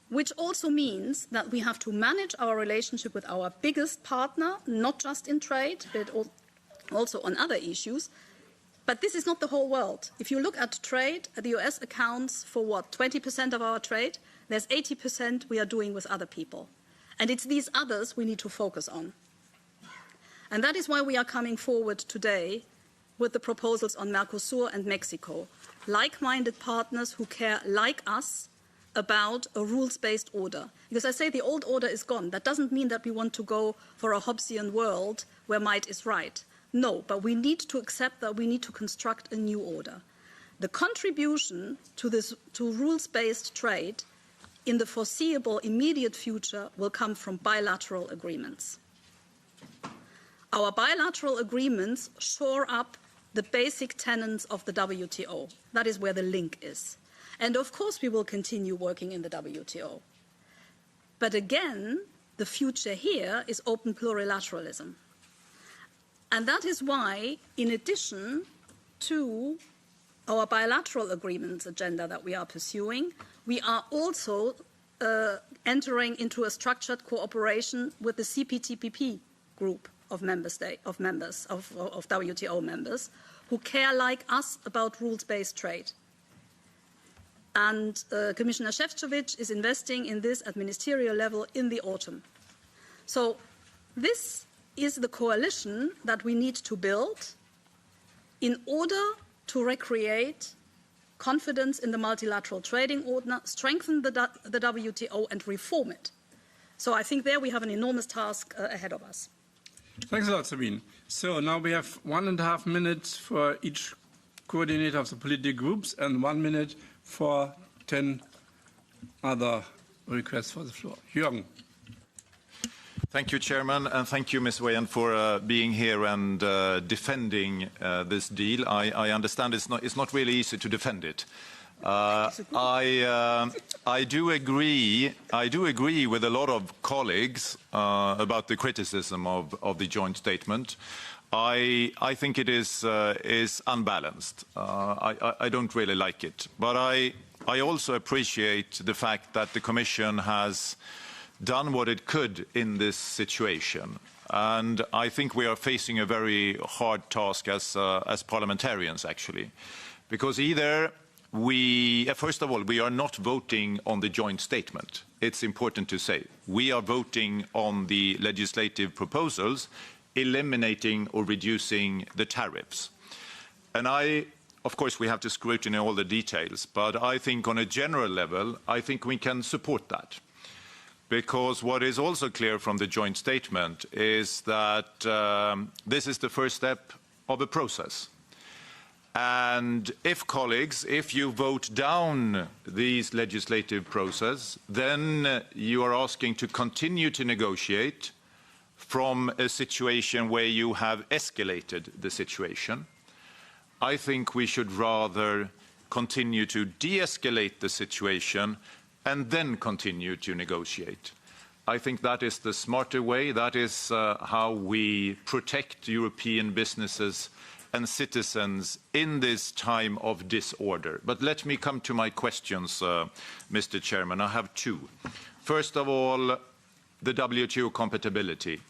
Which also means that we have to manage our relationship with our biggest partner, not just in trade, but also on other issues. But this is not the whole world. If you look at trade, the US accounts for what, 20% of our trade? There's 80% we are doing with other people. And it's these others we need to focus on. And that is why we are coming forward today with the proposals on Mercosur and Mexico. Like-minded partners who care like us about a rules-based order. Because I say the old order is gone. That doesn't mean that we want to go for a Hobbesian world where might is right. No, but we need to accept that we need to construct a new order. The contribution to rules-based trade in the foreseeable immediate future will come from bilateral agreements. Our bilateral agreements shore up the basic tenets of the WTO. That is where the link is. And of course we will continue working in the WTO. But again, the future here is open plurilateralism. And that is why, in addition to our bilateral agreements agenda that we are pursuing, we are also entering into a structured cooperation with the CPTPP group of WTO members who care like us about rules-based trade. And Commissioner Šefčovič is investing in this at ministerial level in the autumn. So this is the coalition that we need to build in order to recreate confidence in the multilateral trading order, strengthen the WTO and reform it. So I think there we have an enormous task ahead of us. Thanks a lot, Sabine. So now we have 1.5 minutes for each coordinator of the political groups and 1 minute for 10 other requests for the floor. Jürgen. Thank you, Chairman, and thank you, Ms. Weyand, for being here and defending this deal. I understand it's not really easy to defend it. I do agree with a lot of colleagues about the criticism of the joint statement. I think it is unbalanced. I don't really like it. But I also appreciate the fact that the Commission has done what it could in this situation. And I think we are facing a very hard task as parliamentarians, actually. Because either first of all, we are not voting on the joint statement. It's important to say. We are voting on the legislative proposals, eliminating or reducing the tariffs. And of course, we have to scrutinize all the details, but I think on a general level, I think we can support that. Because what is also clear from the joint statement is that this is the first step of a process. And if you vote down these legislative process, then you are asking to continue to negotiate from a situation where you have escalated the situation. I think we should rather continue to de-escalate the situation and then continue to negotiate. I think that is the smarter way. That is how we protect European businesses and citizens in this time of disorder. But let me come to my questions, Mr. Chairman. I have two. First of all, the WTO compatibility.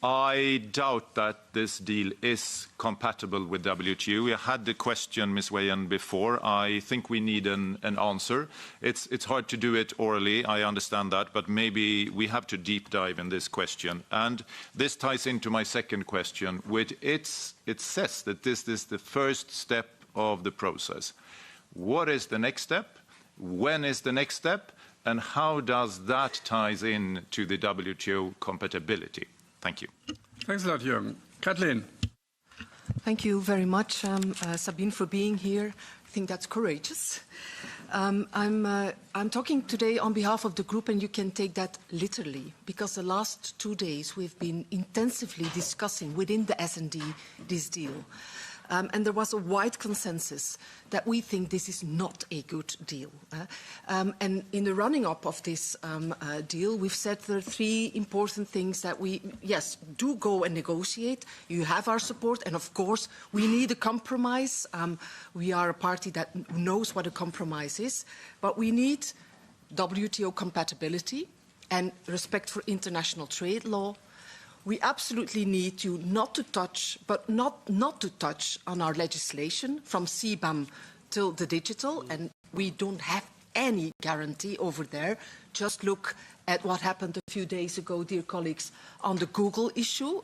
I doubt that this deal is compatible with WTO. We had the question, Ms. Weyand, before. I think we need an answer. It's hard to do it orally, I understand that, but maybe we have to deep dive in this question. And this ties into my second question, which it says that this is the first step of the process. What is the next step? When is the next step? And how does that ties in to the WTO compatibility? Thank you. Thanks a lot, Jürgen. Kathleen. Thank you very much, Sabine, for being here. I think that's courageous. I'm talking today on behalf of the group, and you can take that literally, because the last 2 days we've been intensively discussing within the S&D this deal. And there was a wide consensus that we think this is not a good deal. And in the running up of this deal, we've said there are 3 important things that we, yes, do go and negotiate. You have our support, and of course, we need a compromise. We are a party that knows what a compromise is, but we need WTO compatibility and respect for international trade law. We absolutely need you not to touch on our legislation from CBAM till the digital, and we don't have any guarantee over there. Just look at what happened a few days ago, dear colleagues, on the Google issue.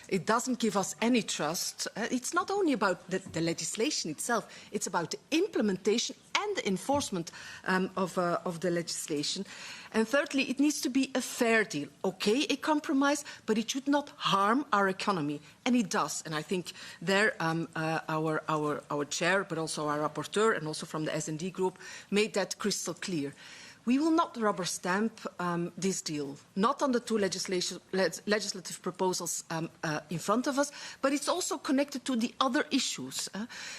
It doesn't give us any trust. It's not only about the legislation itself, it's about the implementation and the enforcement of the legislation. And thirdly, it needs to be a fair deal. Okay, a compromise, but it should not harm our economy. And it does. And I think there our chair, but also our rapporteur, and also from the S&D group, made that crystal clear. We will not rubber stamp this deal, not on the 2 legislative proposals in front of us, but it's also connected to the other issues.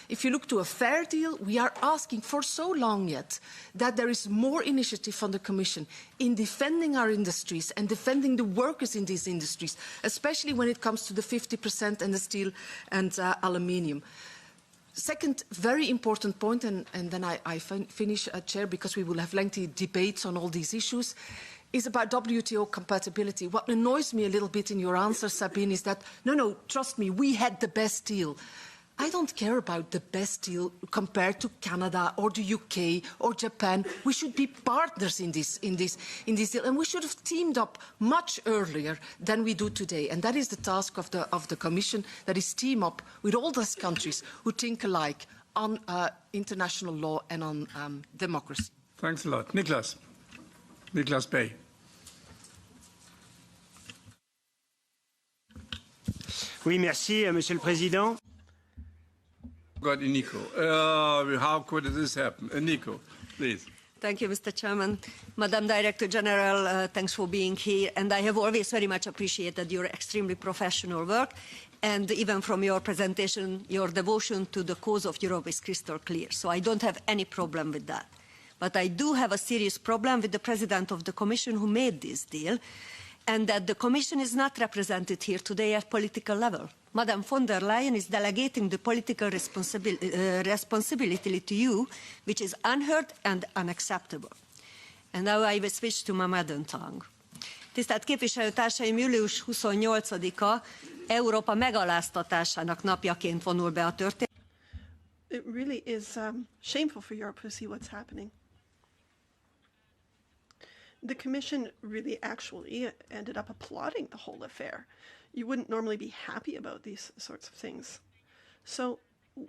If you look to a fair deal, we are asking for so long yet that there is more initiative from the Commission in defending our industries and defending the workers in these industries, especially when it comes to the 50% and the steel and aluminium. Second very important point, and then I finish, Chair, because we will have lengthy debates on all these issues, is about WTO compatibility. What annoys me a little bit in your answer, Sabine, is that, no, trust me, we had the best deal. I don't care about the best deal compared to Canada or the UK or Japan. We should be partners in this deal, and we should have teamed up much earlier than we do today. And that is the task of the Commission, that is team up with all those countries who think alike on international law and on democracy. Thanks a lot. Niklas Bay. Oui, merci, Monsieur le Président. Got Nico. How could this happen? Nico, please. Thank you, Mr. Chairman. Madam Director General, thanks for being here. And I have always very much appreciated your extremely professional work. And even from your presentation, your devotion to the cause of Europe is crystal clear. So I don't have any problem with that. But I do have a serious problem with the President of the Commission who made this deal, and that the Commission is not represented here today at political level. Madam von der Leyen is delegating the political responsibility to you, which is unheard and unacceptable. And now I will switch to my mother tongue. Tisztelt képviselőtársaim, július 28-a Európa megaláztatásának napjaként vonul be a történet. It really is shameful for Europe to see what's happening. The Commission really actually ended up applauding the whole affair. You wouldn't normally be happy about these sorts of things. So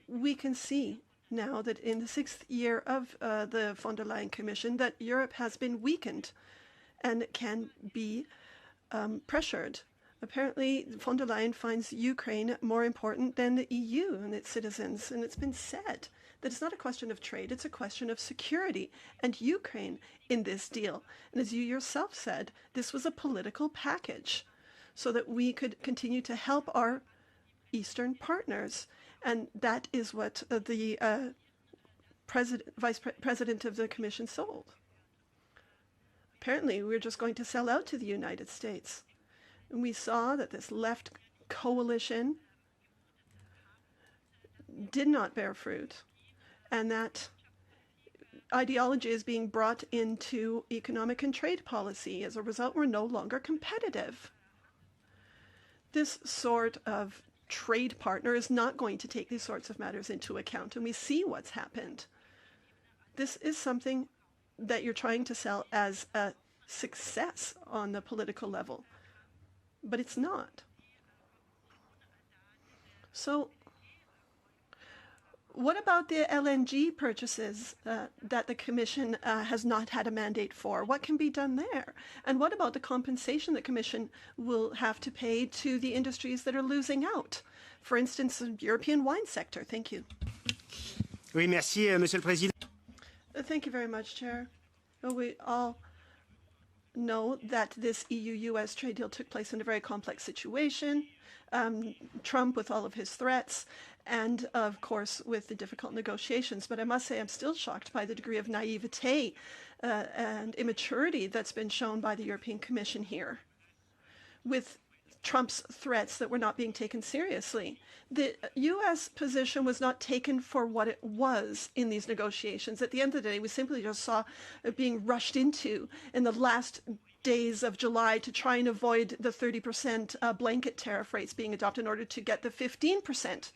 we can see now that in the 6th year of the von der Leyen Commission that Europe has been weakened and can be pressured. Apparently, von der Leyen finds Ukraine more important than the EU and its citizens, and it's been said that it's not a question of trade, it's a question of security and Ukraine in this deal. And as you yourself said, this was a political package so that we could continue to help our Eastern partners. And that is what the Vice President of the Commission sold. Apparently, we're just going to sell out to the United States. And we saw that this left coalition did not bear fruit, and that ideology is being brought into economic and trade policy. As a result, we're no longer competitive. This sort of trade partner is not going to take these sorts of matters into account, and we see what's happened. This is something that you're trying to sell as a success on the political level, but it's not. So what about the LNG purchases that the Commission has not had a mandate for? What can be done there? And what about the compensation the Commission will have to pay to the industries that are losing out? For instance, the European wine sector. Thank you. Oui, merci, Monsieur le Président. Thank you very much, Chair. Well, we all know that this EU-U.S. trade deal took place in a very complex situation. Trump with all of his threats, and of course with the difficult negotiations. But I must say I'm still shocked by the degree of naivete and immaturity that's been shown by the European Commission here, with Trump's threats that were not being taken seriously. The U.S. position was not taken for what it was in these negotiations. At the end of the day, we simply just saw it being rushed into in the last days of July to try and avoid the 30% blanket tariff rates being adopted in order to get the 15%.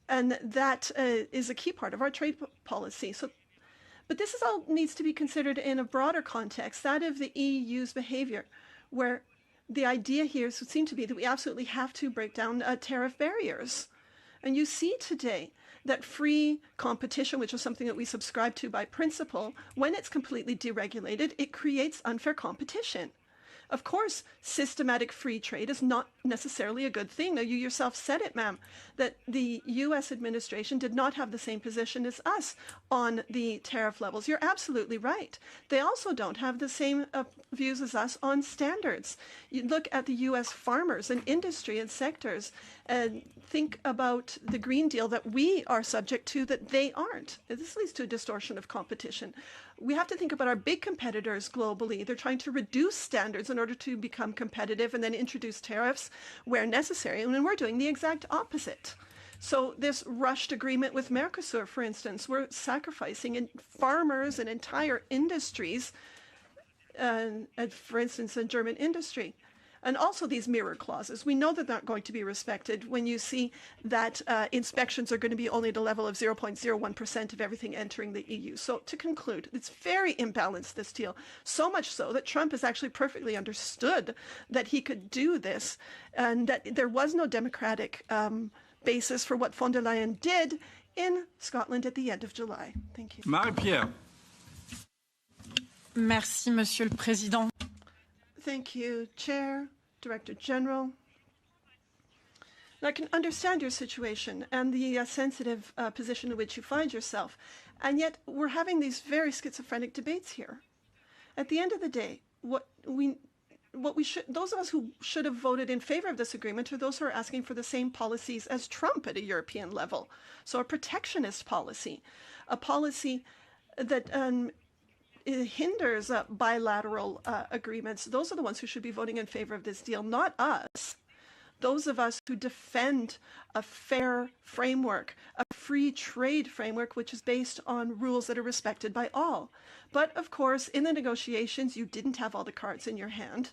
And that is a key part of our trade policy. But this is all needs to be considered in a broader context, that of the EU's behavior, where the idea here would seem to be that we absolutely have to break down tariff barriers. And you see today that free competition, which is something that we subscribe to by principle, when it's completely deregulated, it creates unfair competition. Of course, systematic free trade is not necessarily a good thing. Now, you yourself said it, ma'am, that the U.S. administration did not have the same position as us on the tariff levels. You're absolutely right. They also don't have the same views as us on standards. You look at the U.S. farmers and industry and sectors and think about the Green Deal that we are subject to that they aren't. This leads to a distortion of competition. We have to think about our big competitors globally. They're trying to reduce standards in order to become competitive and then introduce tariffs where necessary. And we're doing the exact opposite. So this rushed agreement with Mercosur, for instance, we're sacrificing farmers and entire industries, for instance, in German industry. And also these mirror clauses. We know that they're not going to be respected when you see that inspections are going to be only at a level of 0.01% of everything entering the EU. So to conclude, it's very imbalanced, this deal. So much so that Trump has actually perfectly understood that he could do this and that there was no democratic basis for what von der Leyen did in Scotland at the end of July. Thank you. Marie-Pierre. Merci, Monsieur le Président. Thank you, Chair, Director General. And I can understand your situation and the sensitive position in which you find yourself, and yet we're having these very schizophrenic debates here. At the end of the day, those of us who should have voted in favor of this agreement are those who are asking for the same policies as Trump at a European level. So a protectionist policy, a policy that it hinders bilateral agreements. Those are the ones who should be voting in favor of this deal, not us. Those of us who defend a fair framework, a free trade framework, which is based on rules that are respected by all. But of course, in the negotiations, you didn't have all the cards in your hand,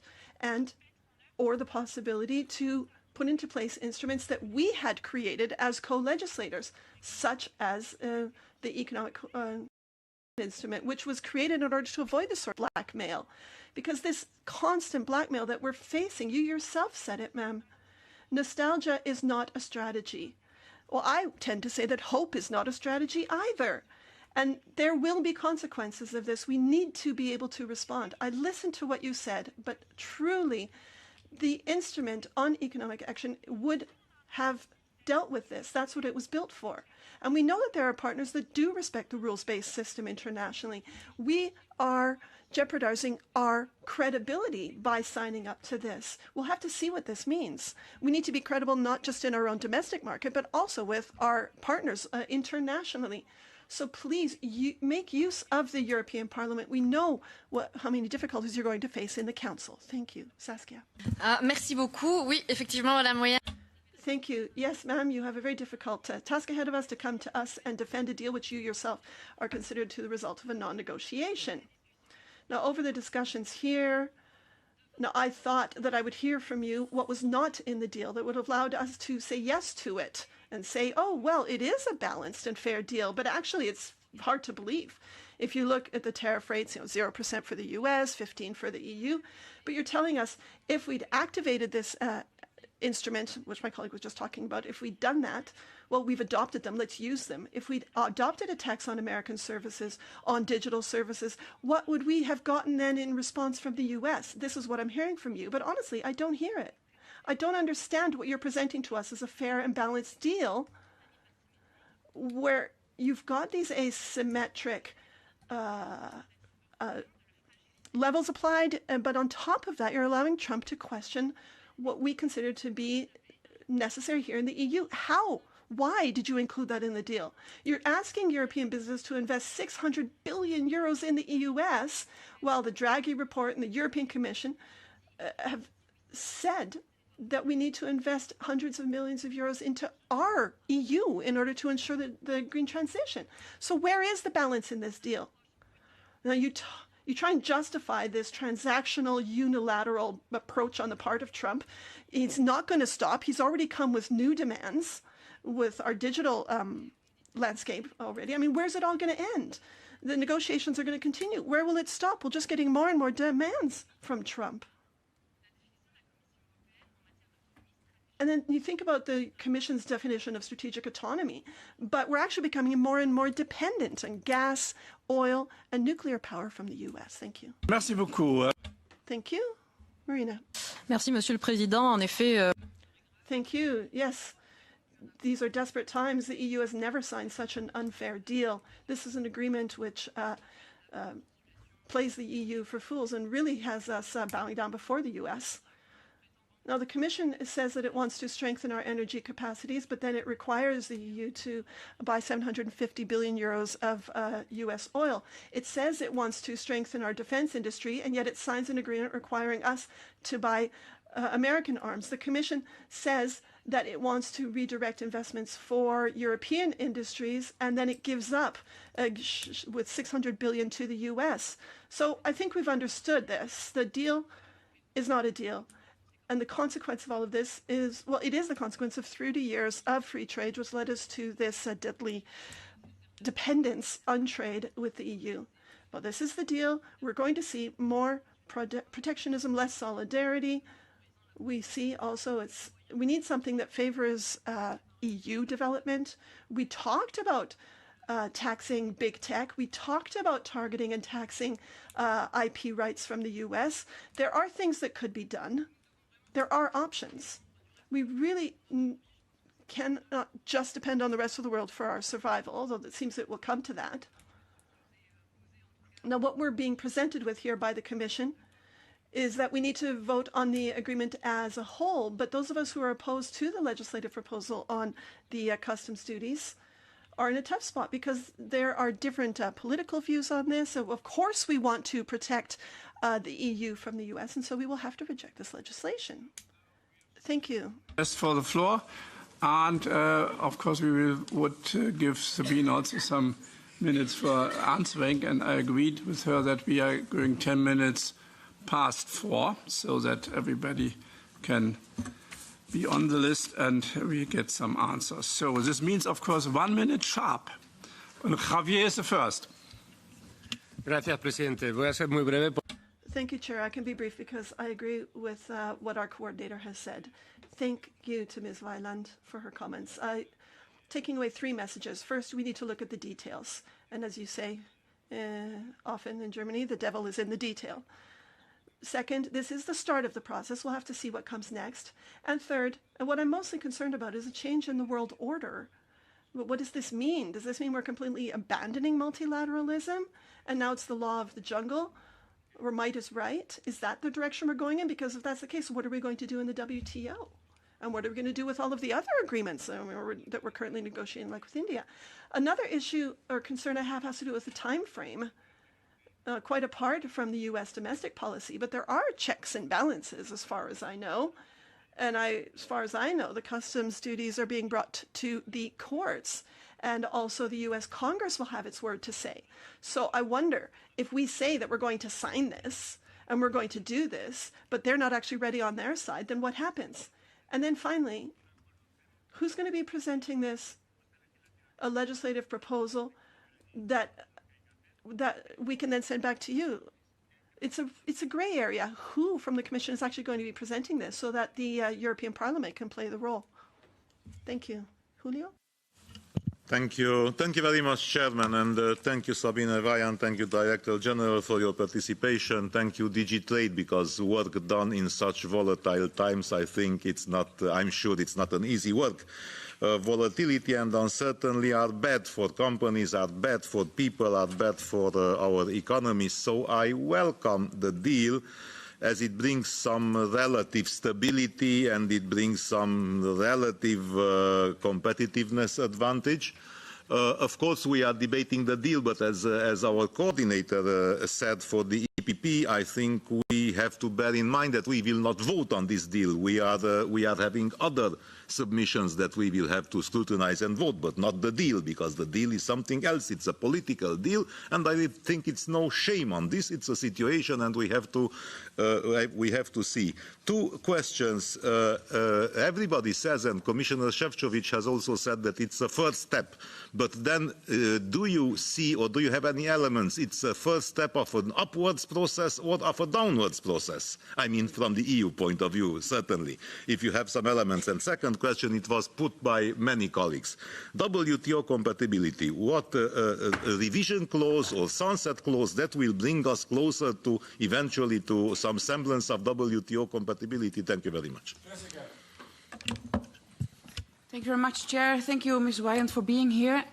or the possibility to put into place instruments that we had created as co-legislators, such as the economic instrument, which was created in order to avoid this sort of blackmail. Because this constant blackmail that we're facing, you yourself said it, ma'am, nostalgia is not a strategy. Well, I tend to say that hope is not a strategy either. And there will be consequences of this. We need to be able to respond. I listened to what you said, but truly, the instrument on economic action would have dealt with this. That's what it was built for. And we know that there are partners that do respect the rules-based system internationally. We are jeopardizing our credibility by signing up to this. We'll have to see what this means. We need to be credible not just in our own domestic market, but also with our partners internationally. So please make use of the European Parliament. We know how many difficulties you're going to face in the Council. Thank you. Saskia. Merci beaucoup. Oui, effectivement, Madame Weyand. Thank you. Yes, ma'am, you have a very difficult task ahead of us to come to us and defend a deal which you yourself are considered to the result of a non-negotiation. Now, over the discussions here, I thought that I would hear from you what was not in the deal that would have allowed us to say yes to it and say, oh, well, it is a balanced and fair deal, but actually it's hard to believe. If you look at the tariff rates, 0% for the U.S., 15% for the EU, but you're telling us if we'd activated this instrument, which my colleague was just talking about, if we'd done that, well, we've adopted them, let's use them. If we'd adopted a tax on American services, on digital services, what would we have gotten then in response from the U.S.? This is what I'm hearing from you, but honestly, I don't hear it. I don't understand what you're presenting to us as a fair and balanced deal where you've got these asymmetric levels applied, but on top of that, you're allowing Trump to question what we consider to be necessary here in the EU. How? Why did you include that in the deal? You're asking European business to invest 600 billion euros in the EU-U.S., while the Draghi report and the European Commission have said that we need to invest hundreds of millions of euros into our EU in order to ensure the green transition. So where is the balance in this deal? Now, you try and justify this transactional unilateral approach on the part of Trump. He's not going to stop. He's already come with new demands with our digital landscape already. I mean, where's it all going to end? The negotiations are going to continue. Where will it stop? We're just getting more and more demands from Trump. And then you think about the Commission's definition of strategic autonomy, but we're actually becoming more and more dependent on gas, oil, and nuclear power from the U.S. Thank you. Merci beaucoup. Thank you. Marina. Merci, Monsieur le Président. En effet, Thank you. Yes, these are desperate times. The EU has never signed such an unfair deal. This is an agreement which plays the EU for fools and really has us bowing down before the U.S. Now, the Commission says that it wants to strengthen our energy capacities, but then it requires the EU to buy 750 billion euros of U.S. oil. It says it wants to strengthen our defense industry, and yet it signs an agreement requiring us to buy American arms. The Commission says that it wants to redirect investments for European industries, and then it gives up with 600 billion to the U.S. So I think we've understood this. The deal is not a deal. And the consequence of all of this is, well, it is the consequence of 30 years of free trade, which led us to this deadly dependence on trade with the EU. Well, this is the deal. We're going to see more protectionism, less solidarity. We see also we need something that favors EU development. We talked about taxing big tech. We talked about targeting and taxing IP rights from the US. There are things that could be done. There are options. We really cannot just depend on the rest of the world for our survival, although it seems it will come to that. Now, what we're being presented with here by the Commission is that we need to vote on the agreement as a whole, but those of us who are opposed to the legislative proposal on the customs duties are in a tough spot because there are different political views on this. So, of course, we want to protect the EU from the US, and so we will have to reject this legislation. Thank you. As for the floor, and of course we would give Sabine also some minutes for answering, and I agreed with her that we are going 10 minutes past 4, so that everybody can be on the list and we get some answers. So this means, of course, 1 minute sharp. And Javier is the first. Gracias, presidente. Voy a ser muy breve. Thank you, Chair. I can be brief because I agree with what our coordinator has said. Thank you to Ms. Weyand for her comments. Taking away 3 messages. First, we need to look at the details. And as you say often in Germany, the devil is in the detail. Second, this is the start of the process. We'll have to see what comes next. And third, and what I'm mostly concerned about is a change in the world order. What does this mean? Does this mean we're completely abandoning multilateralism and now it's the law of the jungle where might is right? Is that the direction we're going in? Because if that's the case, what are we going to do in the WTO? And what are we going to do with all of the other agreements that we're currently negotiating, like with India? Another issue or concern I have has to do with the time frame. Quite apart from the U.S. domestic policy, but there are checks and balances as far as I know. And as far as I know, the customs duties are being brought to the courts, and also the U.S. Congress will have its word to say. So I wonder if we say that we're going to sign this and we're going to do this, but they're not actually ready on their side, then what happens? And then finally, who's going to be presenting this, a legislative proposal that we can then send back to you? It's a gray area. Who from the Commission is actually going to be presenting this so that the European Parliament can play the role? Thank you. Julio? Thank you. Thank you very much, Chairman, and thank you, Sabine, Weyand, thank you, Director General, for your participation. Thank you, DG Trade, because work done in such volatile times, I think it's not, I'm sure it's not an easy work. Volatility and uncertainty are bad for companies, are bad for people, are bad for our economy. So I welcome the deal, as it brings some relative stability and it brings some relative competitiveness advantage. Of course, we are debating the deal, but as our coordinator said for the EPP, I think we have to bear in mind that we will not vote on this deal. We are having other submissions that we will have to scrutinize and vote, but not the deal, because the deal is something else. It's a political deal, and I think it's no shame on this. It's a situation, and we have to see. Two questions. Everybody says, and Commissioner Šefčovič has also said that it's a first step. But then, do you see, or do you have any elements? It's a first step of an upwards process or of a downwards process? I mean, from the EU point of view, certainly. If you have some elements. And second question, it was put by many colleagues. WTO compatibility, what revision clause or sunset clause that will bring us closer to eventually to some semblance of WTO compatibility? Thank you very much. Thank you very much, Chair. Thank you, Ms. Weyand, for being here.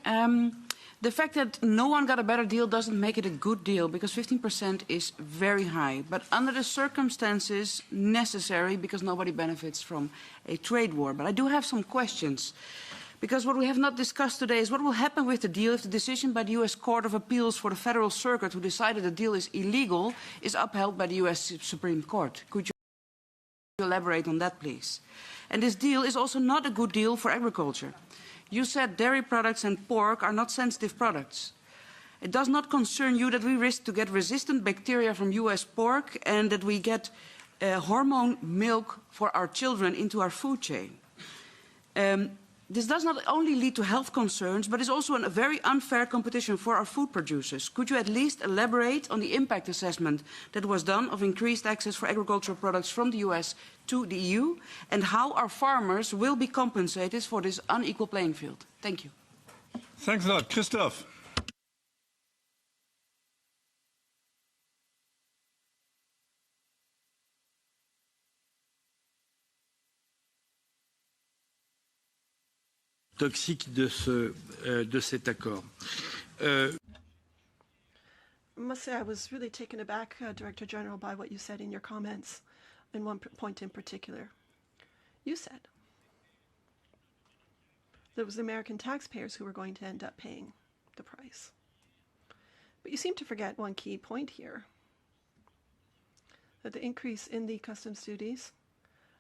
The fact that no one got a better deal doesn't make it a good deal, because 15% is very high. But under the circumstances, necessary, because nobody benefits from a trade war. But I do have some questions, because what we have not discussed today is what will happen with the deal if the decision by the U.S. Court of Appeals for the Federal Circuit, who decided the deal is illegal, is upheld by the U.S. Supreme Court. Could you elaborate on that, please? And this deal is also not a good deal for agriculture. You said dairy products and pork are not sensitive products. It does not concern you that we risk to get resistant bacteria from US pork and that we get hormone milk for our children into our food chain. This does not only lead to health concerns, but is also a very unfair competition for our food producers. Could you at least elaborate on the impact assessment that was done of increased access for agricultural products from the US to the EU, and how our farmers will be compensated for this unequal playing field? Thank you. Thanks a lot. Christoph. Toxique de cet accord. I must say I was really taken aback, Director General, by what you said in your comments, in one point in particular. You said that it was the American taxpayers who were going to end up paying the price. But you seem to forget one key point here, that the increase in the customs duties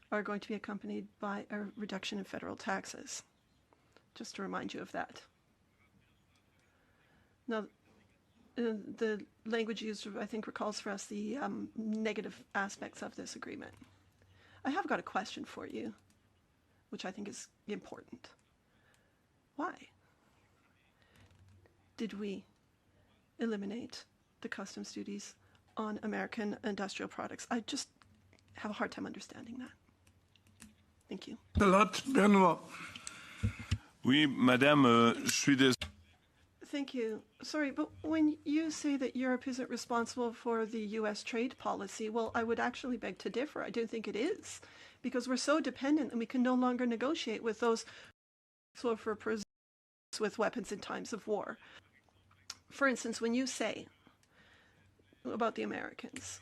are going to be accompanied by a reduction in federal taxes. Just to remind you of that. Now, the language used, I think, recalls for us the negative aspects of this agreement. I have got a question for you, which I think is important. Why did we eliminate the customs duties on American industrial products? I just have a hard time understanding that. Thank you. A lot, Benoit. Oui, Madame, je suis désolé. Thank you. Sorry, but when you say that Europe isn't responsible for the U.S. trade policy, well, I would actually beg to differ. I don't think it is, because we're so dependent and we can no longer negotiate with those for with weapons in times of war. For instance, when you say about the Americans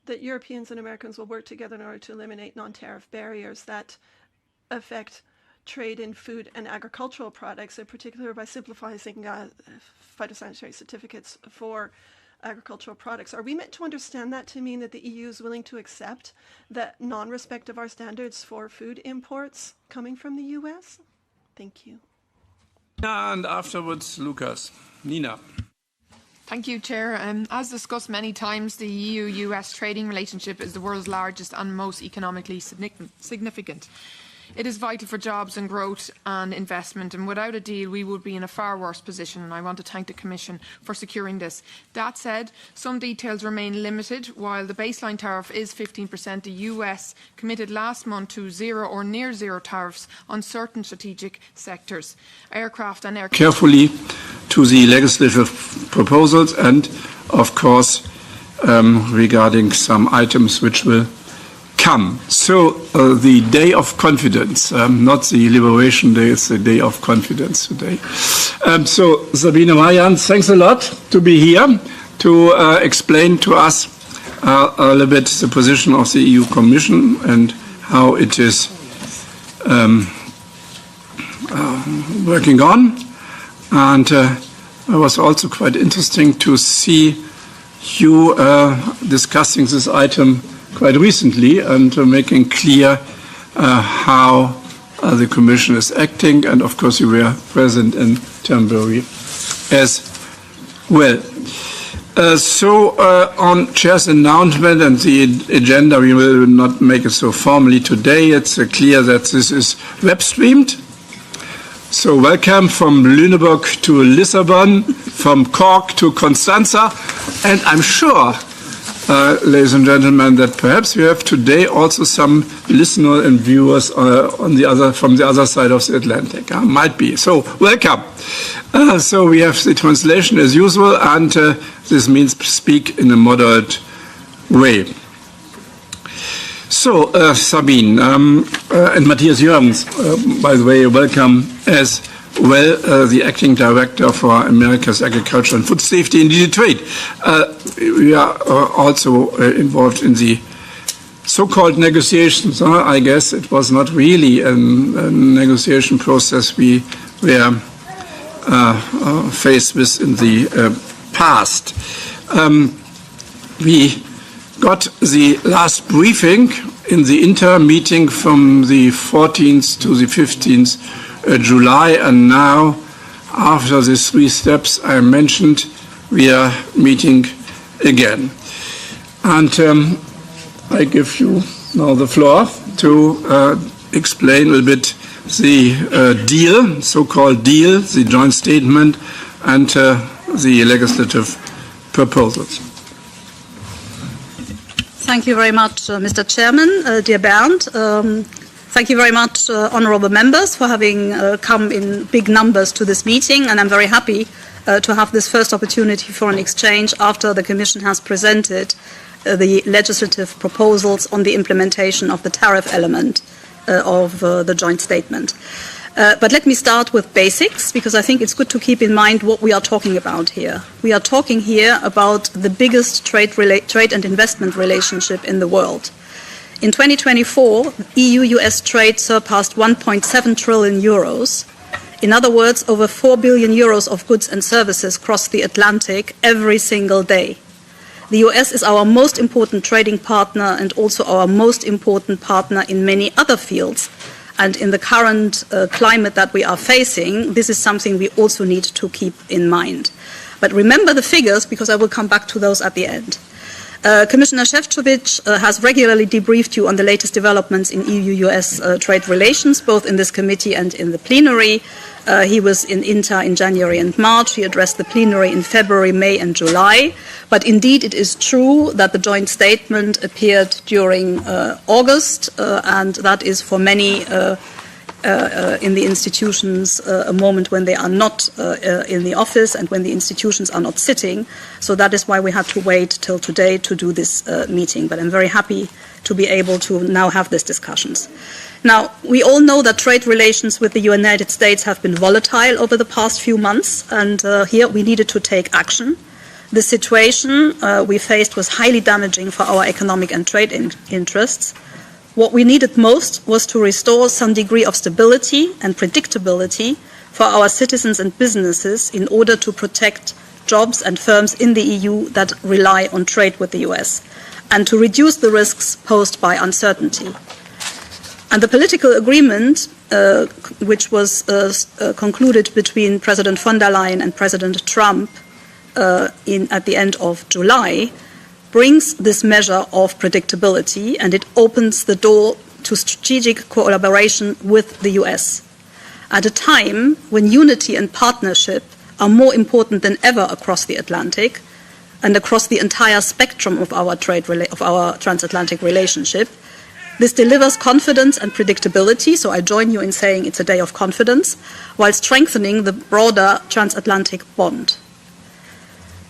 that Europeans and Americans will work together in order to eliminate non-tariff barriers that affect trade in food and agricultural products, in particular by simplifying phytosanitary certificates for agricultural products. Are we meant to understand that to mean that the EU is willing to accept that non-respect of our standards for food imports coming from the US? Thank you. And afterwards, Lucas. Nina. Thank you, Chair. As discussed many times, the EU-US trading relationship is the world's largest and most economically significant. It is vital for jobs and growth and investment, and without a deal we would be in a far worse position, and I want to thank the Commission for securing this. That said, some details remain limited. While the baseline tariff is 15%, the US committed last month to zero or near zero tariffs on certain strategic sectors, aircraft and air carefully to the legislative proposals and, of course, regarding some items which will come. So the day of confidence, not the Liberation Day, it's the day of confidence today. So Sabine Weyand, thanks a lot to be here to explain to us a little bit the position of the EU Commission and how it is working on. And it was also quite interesting to see you discussing this item quite recently and making clear how the Commission is acting. And of course, you were present in Tambury as well. So on Chair's announcement and the agenda, we will not make it so formally today. It's clear that this is web streamed. So welcome from Lüneburg to Lisbon, from Cork to Constanza, and I'm sure, ladies and gentlemen, that perhaps we have today also some listeners and viewers from the other side of the Atlantic. Might be. So welcome. So we have the translation as usual, and this means speak in a moderate way. So, Sabine and Matthias Jürgens, by the way, welcome as well, the Acting Director for America's Agriculture and Food Safety and DG Trade. We are also involved in the so-called negotiations. I guess it was not really a negotiation process we were faced with in the past. We got the last briefing in the interim meeting from the 14th to the 15th July, and now, after the 3 steps I mentioned, we are meeting again. And I give you now the floor to explain a little bit the deal, so-called deal, the joint statement, and the legislative proposals. Thank you very much, Mr. Chairman. Dear Bernd, thank you very much, honourable members, for having come in big numbers to this meeting, and I'm very happy to have this first opportunity for an exchange after the Commission has presented the legislative proposals on the implementation of the tariff element of the joint statement. But let me start with basics, because I think it's good to keep in mind what we are talking about here. We are talking here about the biggest trade and investment relationship in the world. In 2024, EU-U.S. trade surpassed 1.7 trillion euros. In other words, over 4 billion euros of goods and services cross the Atlantic every single day. The US is our most important trading partner and also our most important partner in many other fields. And in the current climate that we are facing, this is something we also need to keep in mind. But remember the figures, because I will come back to those at the end. Commissioner Šefčovič has regularly debriefed you on the latest developments in EU-US trade relations, both in this committee and in the plenary. He was in INTA in January and March. He addressed the plenary in February, May and July. But indeed, it is true that the joint statement appeared during August, and that is for many in the institutions a moment when they are not in the office and when the institutions are not sitting. So that is why we had to wait till today to do this meeting. But I'm very happy to be able to now have these discussions. Now, we all know that trade relations with the United States have been volatile over the past few months, and here we needed to take action. The situation we faced was highly damaging for our economic and trade interests. What we needed most was to restore some degree of stability and predictability for our citizens and businesses in order to protect jobs and firms in the EU that rely on trade with the US, and to reduce the risks posed by uncertainty. And the political agreement, which was concluded between President von der Leyen and President Trump at the end of July, brings this measure of predictability, and it opens the door to strategic collaboration with the US. At a time when unity and partnership are more important than ever across the Atlantic and across the entire spectrum of our transatlantic relationship, this delivers confidence and predictability, so I join you in saying it's a day of confidence, while strengthening the broader transatlantic bond.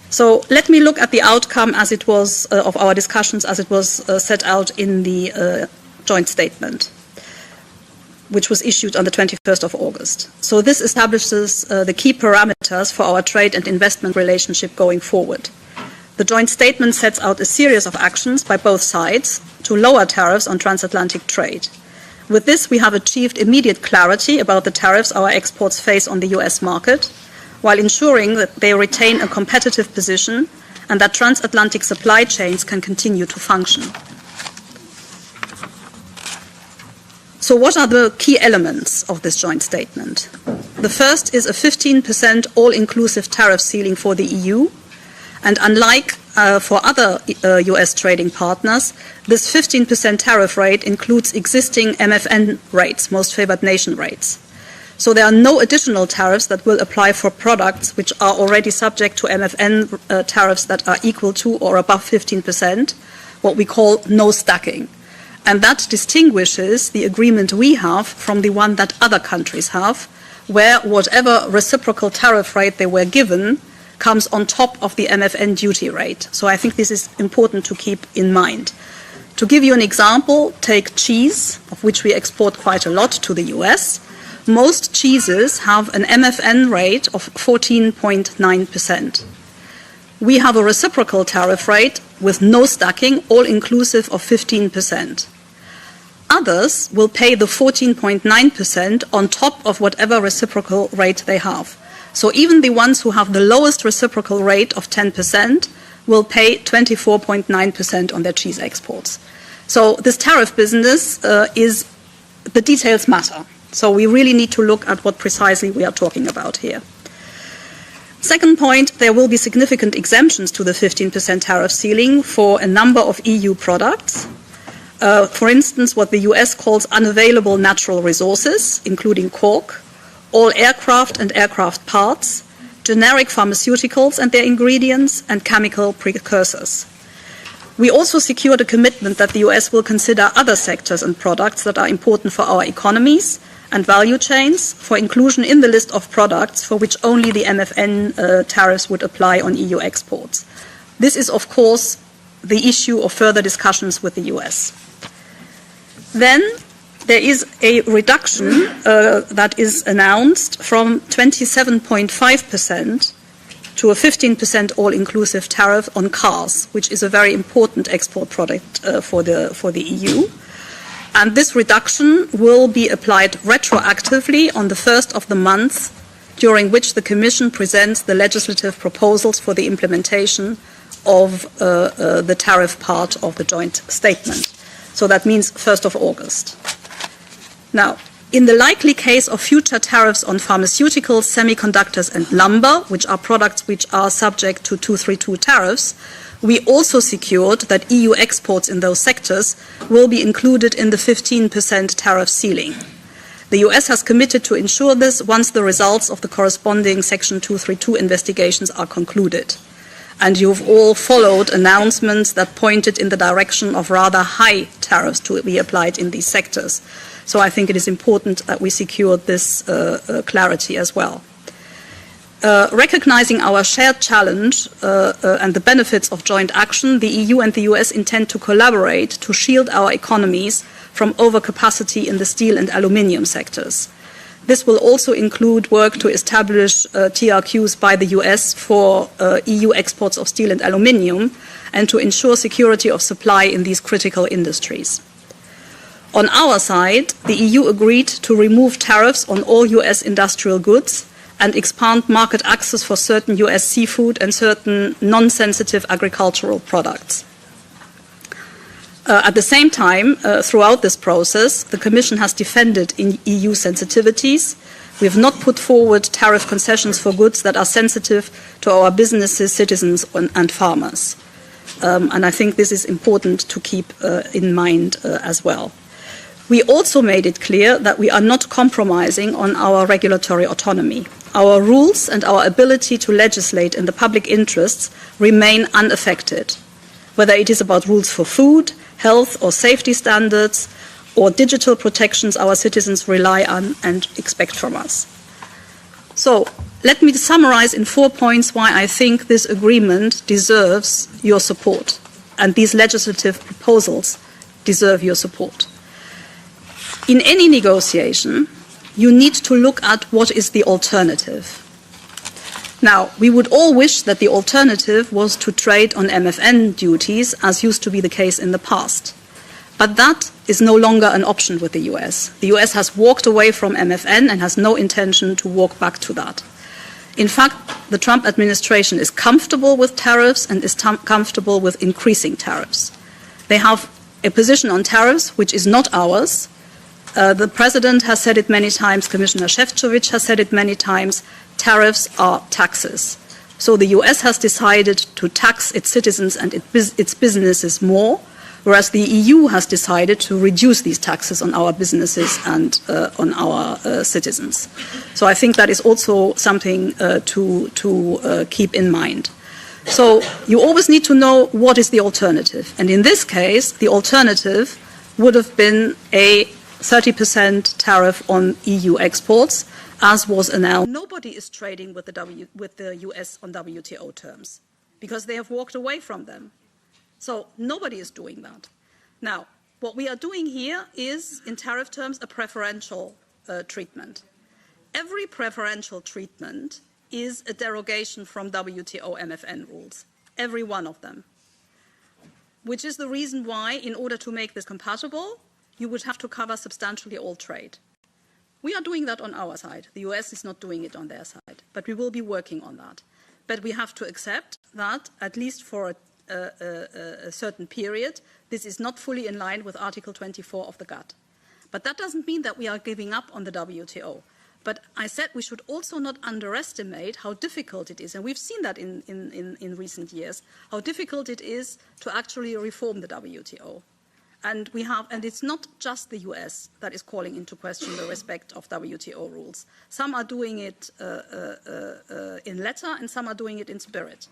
So let me look at the outcome as it was of our discussions as it was set out in the joint statement, which was issued on the 21st of August. So this establishes the key parameters for our trade and investment relationship going forward. The joint statement sets out a series of actions by both sides to lower tariffs on transatlantic trade. With this, we have achieved immediate clarity about the tariffs our exports face on the US market, while ensuring that they retain a competitive position and that transatlantic supply chains can continue to function. So what are the key elements of this joint statement? The first is a 15% all-inclusive tariff ceiling for the EU, and unlike for other US trading partners, this 15% tariff rate includes existing MFN rates, most favored nation rates. So there are no additional tariffs that will apply for products which are already subject to MFN tariffs that are equal to or above 15%, what we call no stacking. And that distinguishes the agreement we have from the one that other countries have, where whatever reciprocal tariff rate they were given comes on top of the MFN duty rate. So I think this is important to keep in mind. To give you an example, take cheese, of which we export quite a lot to the US. Most cheeses have an MFN rate of 14.9%. We have a reciprocal tariff rate with no stacking, all inclusive of 15%. Others will pay the 14.9% on top of whatever reciprocal rate they have. So even the ones who have the lowest reciprocal rate of 10% will pay 24.9% on their cheese exports. So this tariff business the details matter. So we really need to look at what precisely we are talking about here. Second point, there will be significant exemptions to the 15% tariff ceiling for a number of EU products. For instance, what the US calls unavailable natural resources, including cork, all aircraft and aircraft parts, generic pharmaceuticals and their ingredients, and chemical precursors. We also secured a commitment that the US will consider other sectors and products that are important for our economies and value chains for inclusion in the list of products for which only the MFN tariffs would apply on EU exports. This is, of course, the issue of further discussions with the US. Then there is a reduction that is announced from 27.5% to a 15% all-inclusive tariff on cars, which is a very important export product for the EU. And this reduction will be applied retroactively on the first of the month during which the Commission presents the legislative proposals for the implementation of the tariff part of the joint statement. So that means 1st of August. Now, in the likely case of future tariffs on pharmaceuticals, semiconductors and lumber, which are products which are subject to 232 tariffs, we also secured that EU exports in those sectors will be included in the 15% tariff ceiling. The US has committed to ensure this once the results of the corresponding Section 232 investigations are concluded. And you've all followed announcements that pointed in the direction of rather high tariffs to be applied in these sectors. So I think it is important that we secure this clarity as well. Recognizing our shared challenge and the benefits of joint action, the EU and the US intend to collaborate to shield our economies from overcapacity in the steel and aluminium sectors. This will also include work to establish TRQs by the US for EU exports of steel and aluminium and to ensure security of supply in these critical industries. On our side, the EU agreed to remove tariffs on all US industrial goods and expand market access for certain US seafood and certain non-sensitive agricultural products. At the same time, throughout this process, the Commission has defended EU sensitivities. We have not put forward tariff concessions for goods that are sensitive to our businesses, citizens, and farmers. And I think this is important to keep in mind as well. We also made it clear that we are not compromising on our regulatory autonomy. Our rules and our ability to legislate in the public interests remain unaffected, whether it is about rules for food, health or safety standards, or digital protections our citizens rely on and expect from us. So let me summarize in 4 points why I think this agreement deserves your support, and these legislative proposals deserve your support. In any negotiation, you need to look at what is the alternative. Now, we would all wish that the alternative was to trade on MFN duties, as used to be the case in the past. But that is no longer an option with the US. The US has walked away from MFN and has no intention to walk back to that. In fact, the Trump administration is comfortable with tariffs and is comfortable with increasing tariffs. They have a position on tariffs which is not ours. The President has said it many times, Commissioner Šefčovič has said it many times, tariffs are taxes. So the US has decided to tax its citizens and its businesses more, whereas the EU has decided to reduce these taxes on our businesses and on our citizens. So I think that is also something to keep in mind. So you always need to know what is the alternative. And in this case, the alternative would have been a 30% tariff on EU exports, as was announced. Nobody is trading with the US on WTO terms because they have walked away from them. So nobody is doing that. Now, what we are doing here is, in tariff terms, a preferential treatment. Every preferential treatment is a derogation from WTO MFN rules, every one of them, which is the reason why, in order to make this compatible, you would have to cover substantially all trade. We are doing that on our side. The US is not doing it on their side, but we will be working on that. But we have to accept that, at least for a certain period, this is not fully in line with Article 24 of the GATT. But that doesn't mean that we are giving up on the WTO. But I said we should also not underestimate how difficult it is, and we've seen that in recent years, how difficult it is to actually reform the WTO. And it's not just the US that is calling into question the respect of WTO rules. Some are doing it in letter and some are doing it in spirit.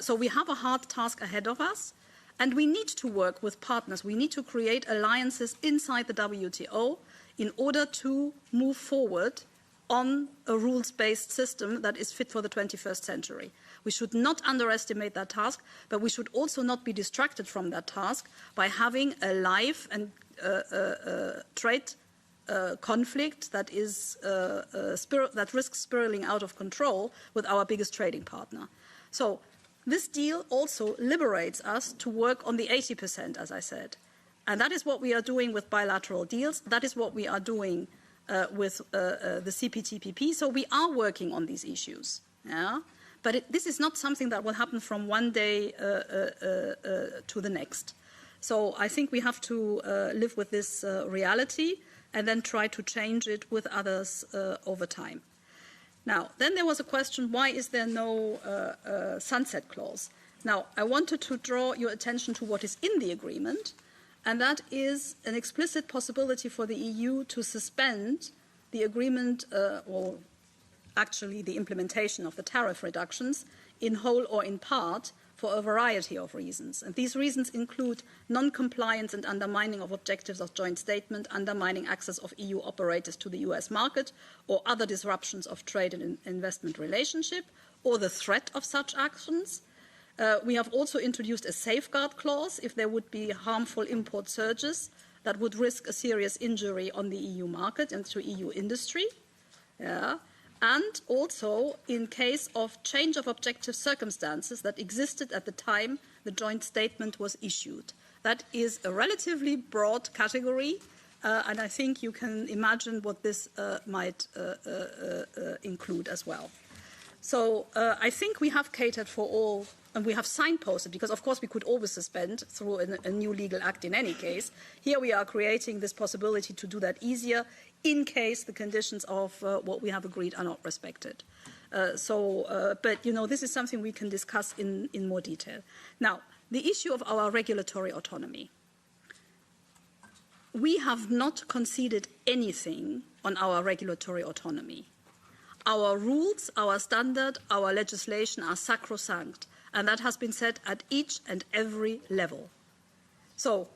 So we have a hard task ahead of us, and we need to work with partners. We need to create alliances inside the WTO in order to move forward on a rules-based system that is fit for the 21st century. We should not underestimate that task, but we should also not be distracted from that task by having a live and trade conflict that that risks spiraling out of control with our biggest trading partner. So this deal also liberates us to work on the 80%, as I said. And that is what we are doing with bilateral deals. That is what we are doing with the CPTPP. So we are working on these issues. Yeah? But this is not something that will happen from one day to the next. So I think we have to live with this reality and then try to change it with others over time. Now, then there was a question, why is there no sunset clause? Now, I wanted to draw your attention to what is in the agreement, and that is an explicit possibility for the EU to suspend the agreement, or actually the implementation of the tariff reductions in whole or in part for a variety of reasons. And these reasons include non-compliance and undermining of objectives of joint statement, undermining access of EU operators to the US market, or other disruptions of trade and investment relationship, or the threat of such actions. We have also introduced a safeguard clause if there would be harmful import surges that would risk a serious injury on the EU market and to EU industry. Yeah. And also in case of change of objective circumstances that existed at the time the joint statement was issued. That is a relatively broad category, and I think you can imagine what this might include as well. So I think we have catered for all, and we have signposted, because of course we could always suspend through a new legal act in any case. Here we are creating this possibility to do that easier in case the conditions of what we have agreed are not respected. But you know, this is something we can discuss in more detail. Now, the issue of our regulatory autonomy. we have not conceded anything on our regulatory autonomy. Our rules, our standard, our legislation are sacrosanct, and that has been said at each and every level. So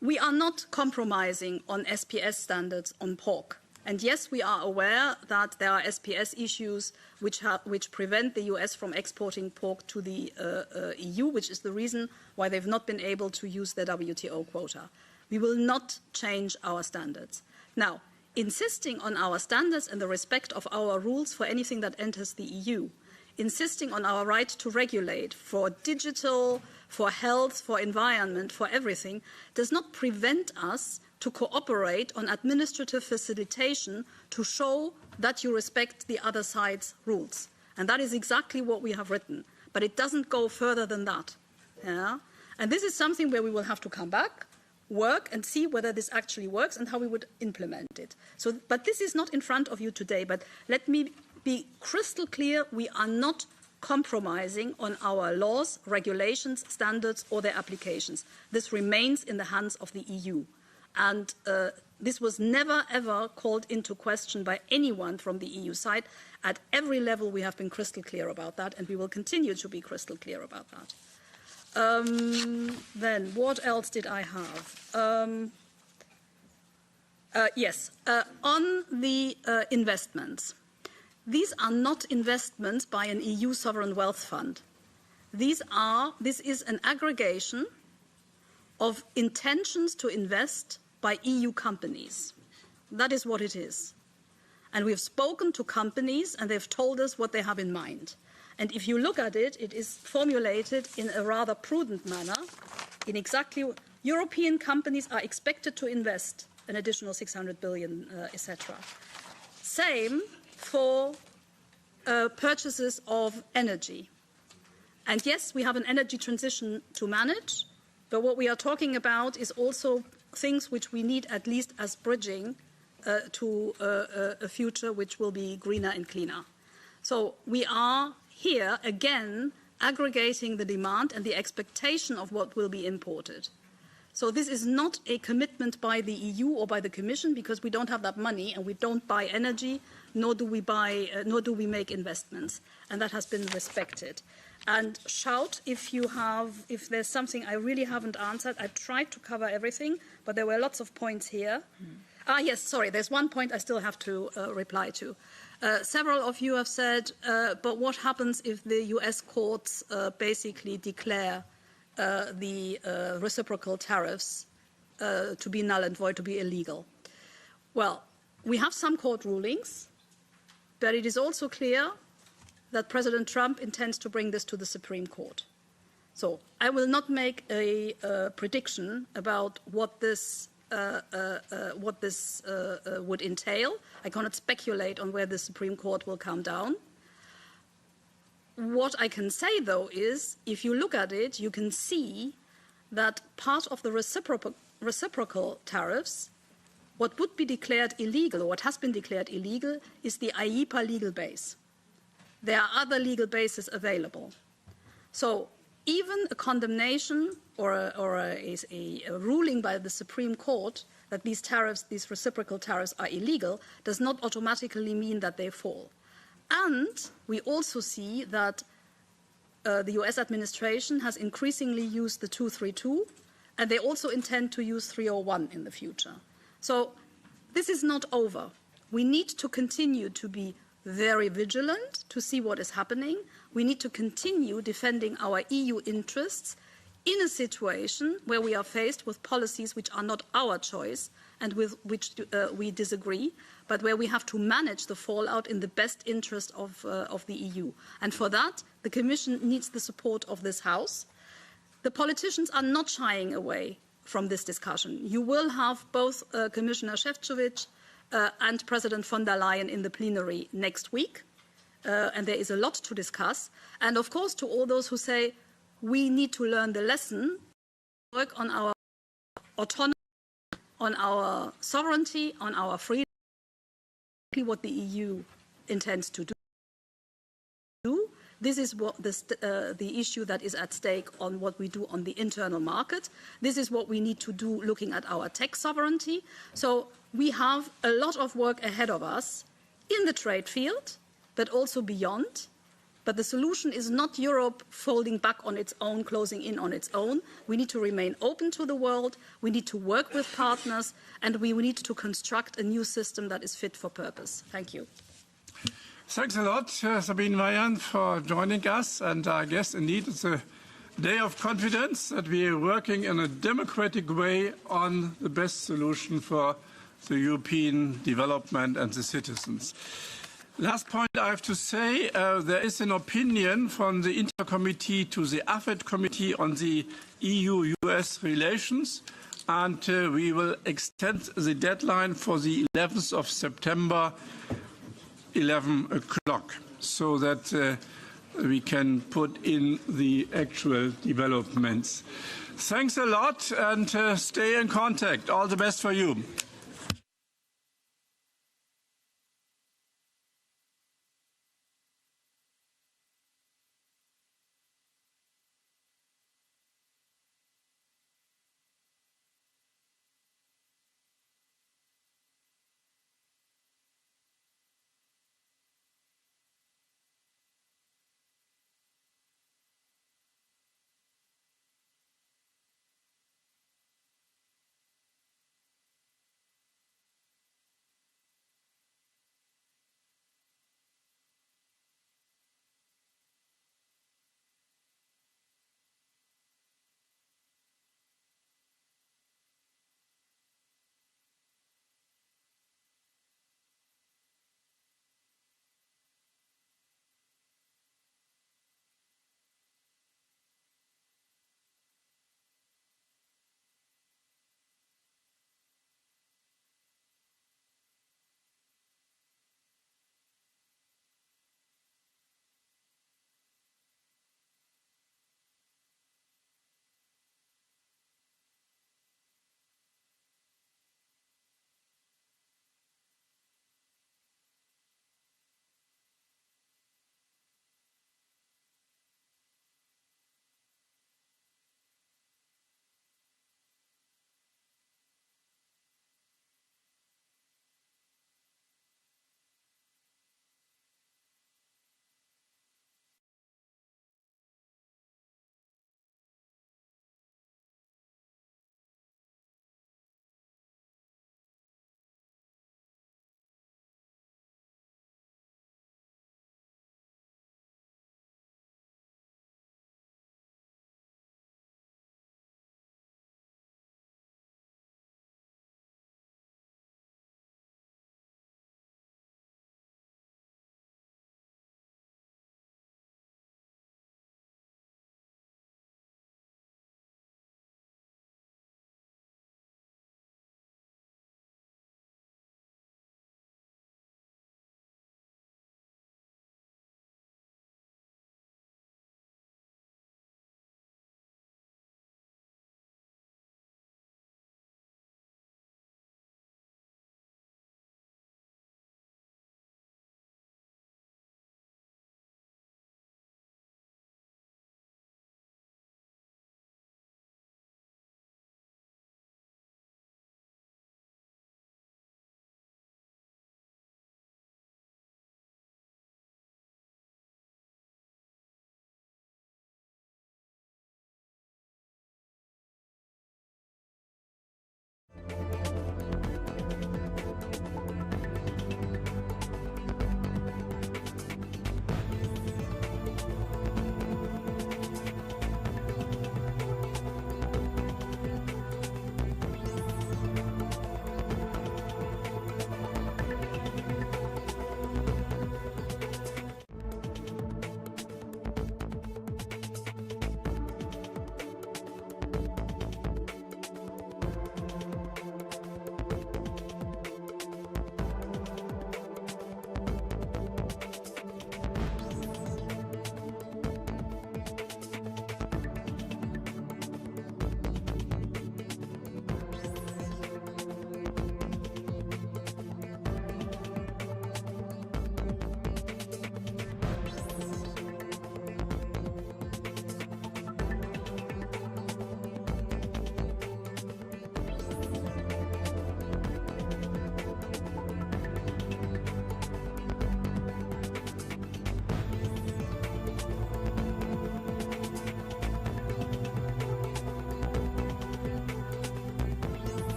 we are not compromising on SPS standards on pork. And yes, we are aware that there are SPS issues which prevent the US from exporting pork to the EU, which is the reason why they've not been able to use their WTO quota. We will not change our standards. Now, insisting on our standards and the respect of our rules for anything that enters the EU, insisting on our right to regulate for digital, for health, for environment, for everything, does not prevent us to cooperate on administrative facilitation to show that you respect the other side's rules. And that is exactly what we have written. But it doesn't go further than that. Yeah? And this is something where we will have to come back, work and see whether this actually works and how we would implement it. So, but this is not in front of you today. But let me be crystal clear, we are not compromising on our laws, regulations, standards or their applications. This remains in the hands of the EU. And this was never, ever called into question by anyone from the EU side. At every level, we have been crystal clear about that, and we will continue to be crystal clear about that. Then, what else did I have? Yes, on the investments. These are not investments by an EU sovereign wealth fund. This is an aggregation of intentions to invest by EU companies. That is what it is. And we've spoken to companies and they've told us what they have in mind. And if you look at it, it is formulated in a rather prudent manner in exactly European companies are expected to invest an additional 600 billion, etc. Same for purchases of energy. And yes, we have an energy transition to manage, but what we are talking about is also things which we need at least as bridging to a future which will be greener and cleaner. So we are here, again, aggregating the demand and the expectation of what will be imported. So this is not a commitment by the EU or by the Commission because we don't have that money and we don't buy energy, nor do we make investments. And that has been respected. And shout if there's something I really haven't answered. I tried to cover everything, but there were lots of points here. Yes, sorry, there's one point I still have to reply to. Several of you have said, but what happens if the US courts basically declare the reciprocal tariffs to be null and void, to be illegal? Well, we have some court rulings, but it is also clear that President Trump intends to bring this to the Supreme Court. So I will not make a prediction about what this would entail. I cannot speculate on where the Supreme Court will come down. What I can say, though, is if you look at it, you can see that part of the reciprocal tariffs, what would be declared illegal, or what has been declared illegal, is the IEEPA legal base. There are other legal bases available. So even a condemnation or a ruling by the Supreme Court that these tariffs, these reciprocal tariffs are illegal, does not automatically mean that they fall. And we also see that the US administration has increasingly used the 232, and they also intend to use 301 in the future. So this is not over. We need to continue to be very vigilant to see what is happening. We need to continue defending our EU interests in a situation where we are faced with policies which are not our choice and with which we disagree, but where we have to manage the fallout in the best interest of the EU. And for that, the Commission needs the support of this House. The politicians are not shying away from this discussion. You will have both Commissioner Šefčovič and President von der Leyen in the plenary next week, and there is a lot to discuss. And of course, to all those who say we need to learn the lesson, work on our autonomy, on our sovereignty, on our freedom, what the EU intends to do. This is what the issue that is at stake on what we do on the internal market. This is what we need to do looking at our tech sovereignty. So we have a lot of work ahead of us in the trade field, but also beyond. But the solution is not Europe folding back on its own, closing in on its own. We need to remain open to the world. We need to work with partners, and we need to construct a new system that is fit for purpose. Thank you. Thanks a lot, Sabine Weyand, for joining us. And I guess indeed it's a day of confidence that we are working in a democratic way on the best solution for the European development and the citizens. Last point I have to say, there is an opinion from the Intercommittee to the AFET Committee on the EU-U.S. relations, and we will extend the deadline for the 11th of September, 11 o'clock, so that we can put in the actual developments. Thanks a lot, and stay in contact. All the best for you.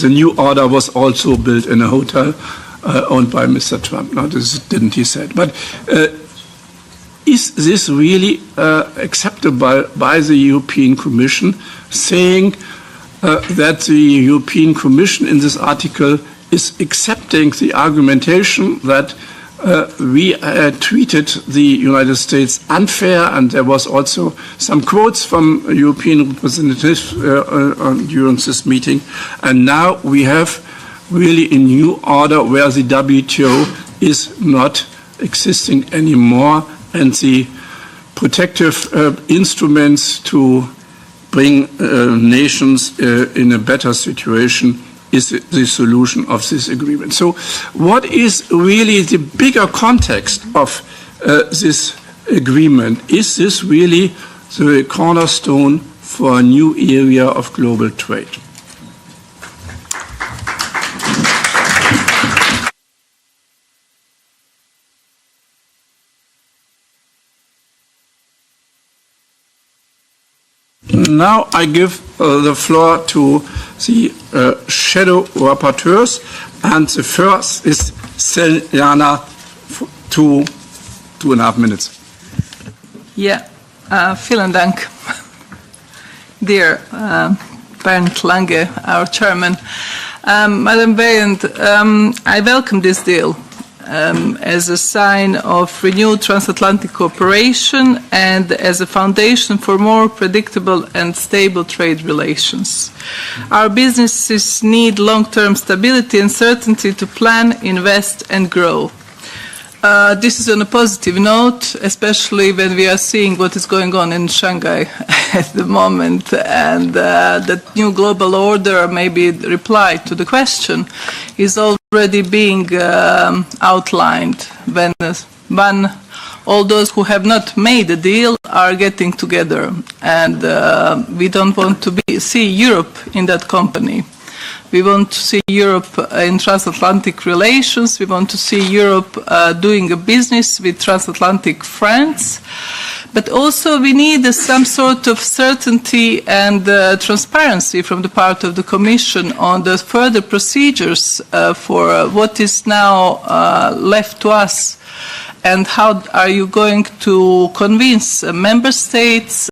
the new order was also built in a hotel owned by Mr. Trump. Now, this didn't he said. But is this really acceptable by the European Commission, saying that the European Commission in this article is accepting the argumentation that we treated the United States unfair, and there was also some quotes from European representatives during this meeting, and now we have really a new order where the WTO is not existing anymore, and the protective instruments to bring nations in a better situation is the solution of this agreement. So what is really the bigger context of this agreement? Is this really the cornerstone for a new area of global trade? Now I give the floor to the shadow rapporteurs, and the first is Seljana, 2.5 minutes. Yeah, vielen Dank, dear Bernd Lange, our chairman. Madam Weyand, I welcome this deal as a sign of renewed transatlantic cooperation and as a foundation for more predictable and stable trade relations. Our businesses need long-term stability and certainty to plan, invest and grow. This is on a positive note, especially when we are seeing what is going on in Shanghai at the moment, and that new global order, maybe reply to the question, is already being outlined when all those who have not made a deal are getting together, and we don't want to see Europe in that company. We want to see Europe in transatlantic relations. We want to see Europe doing a business with transatlantic friends. But also we need some sort of certainty and transparency from the part of the Commission on the further procedures for what is now left to us. And how are you going to convince member states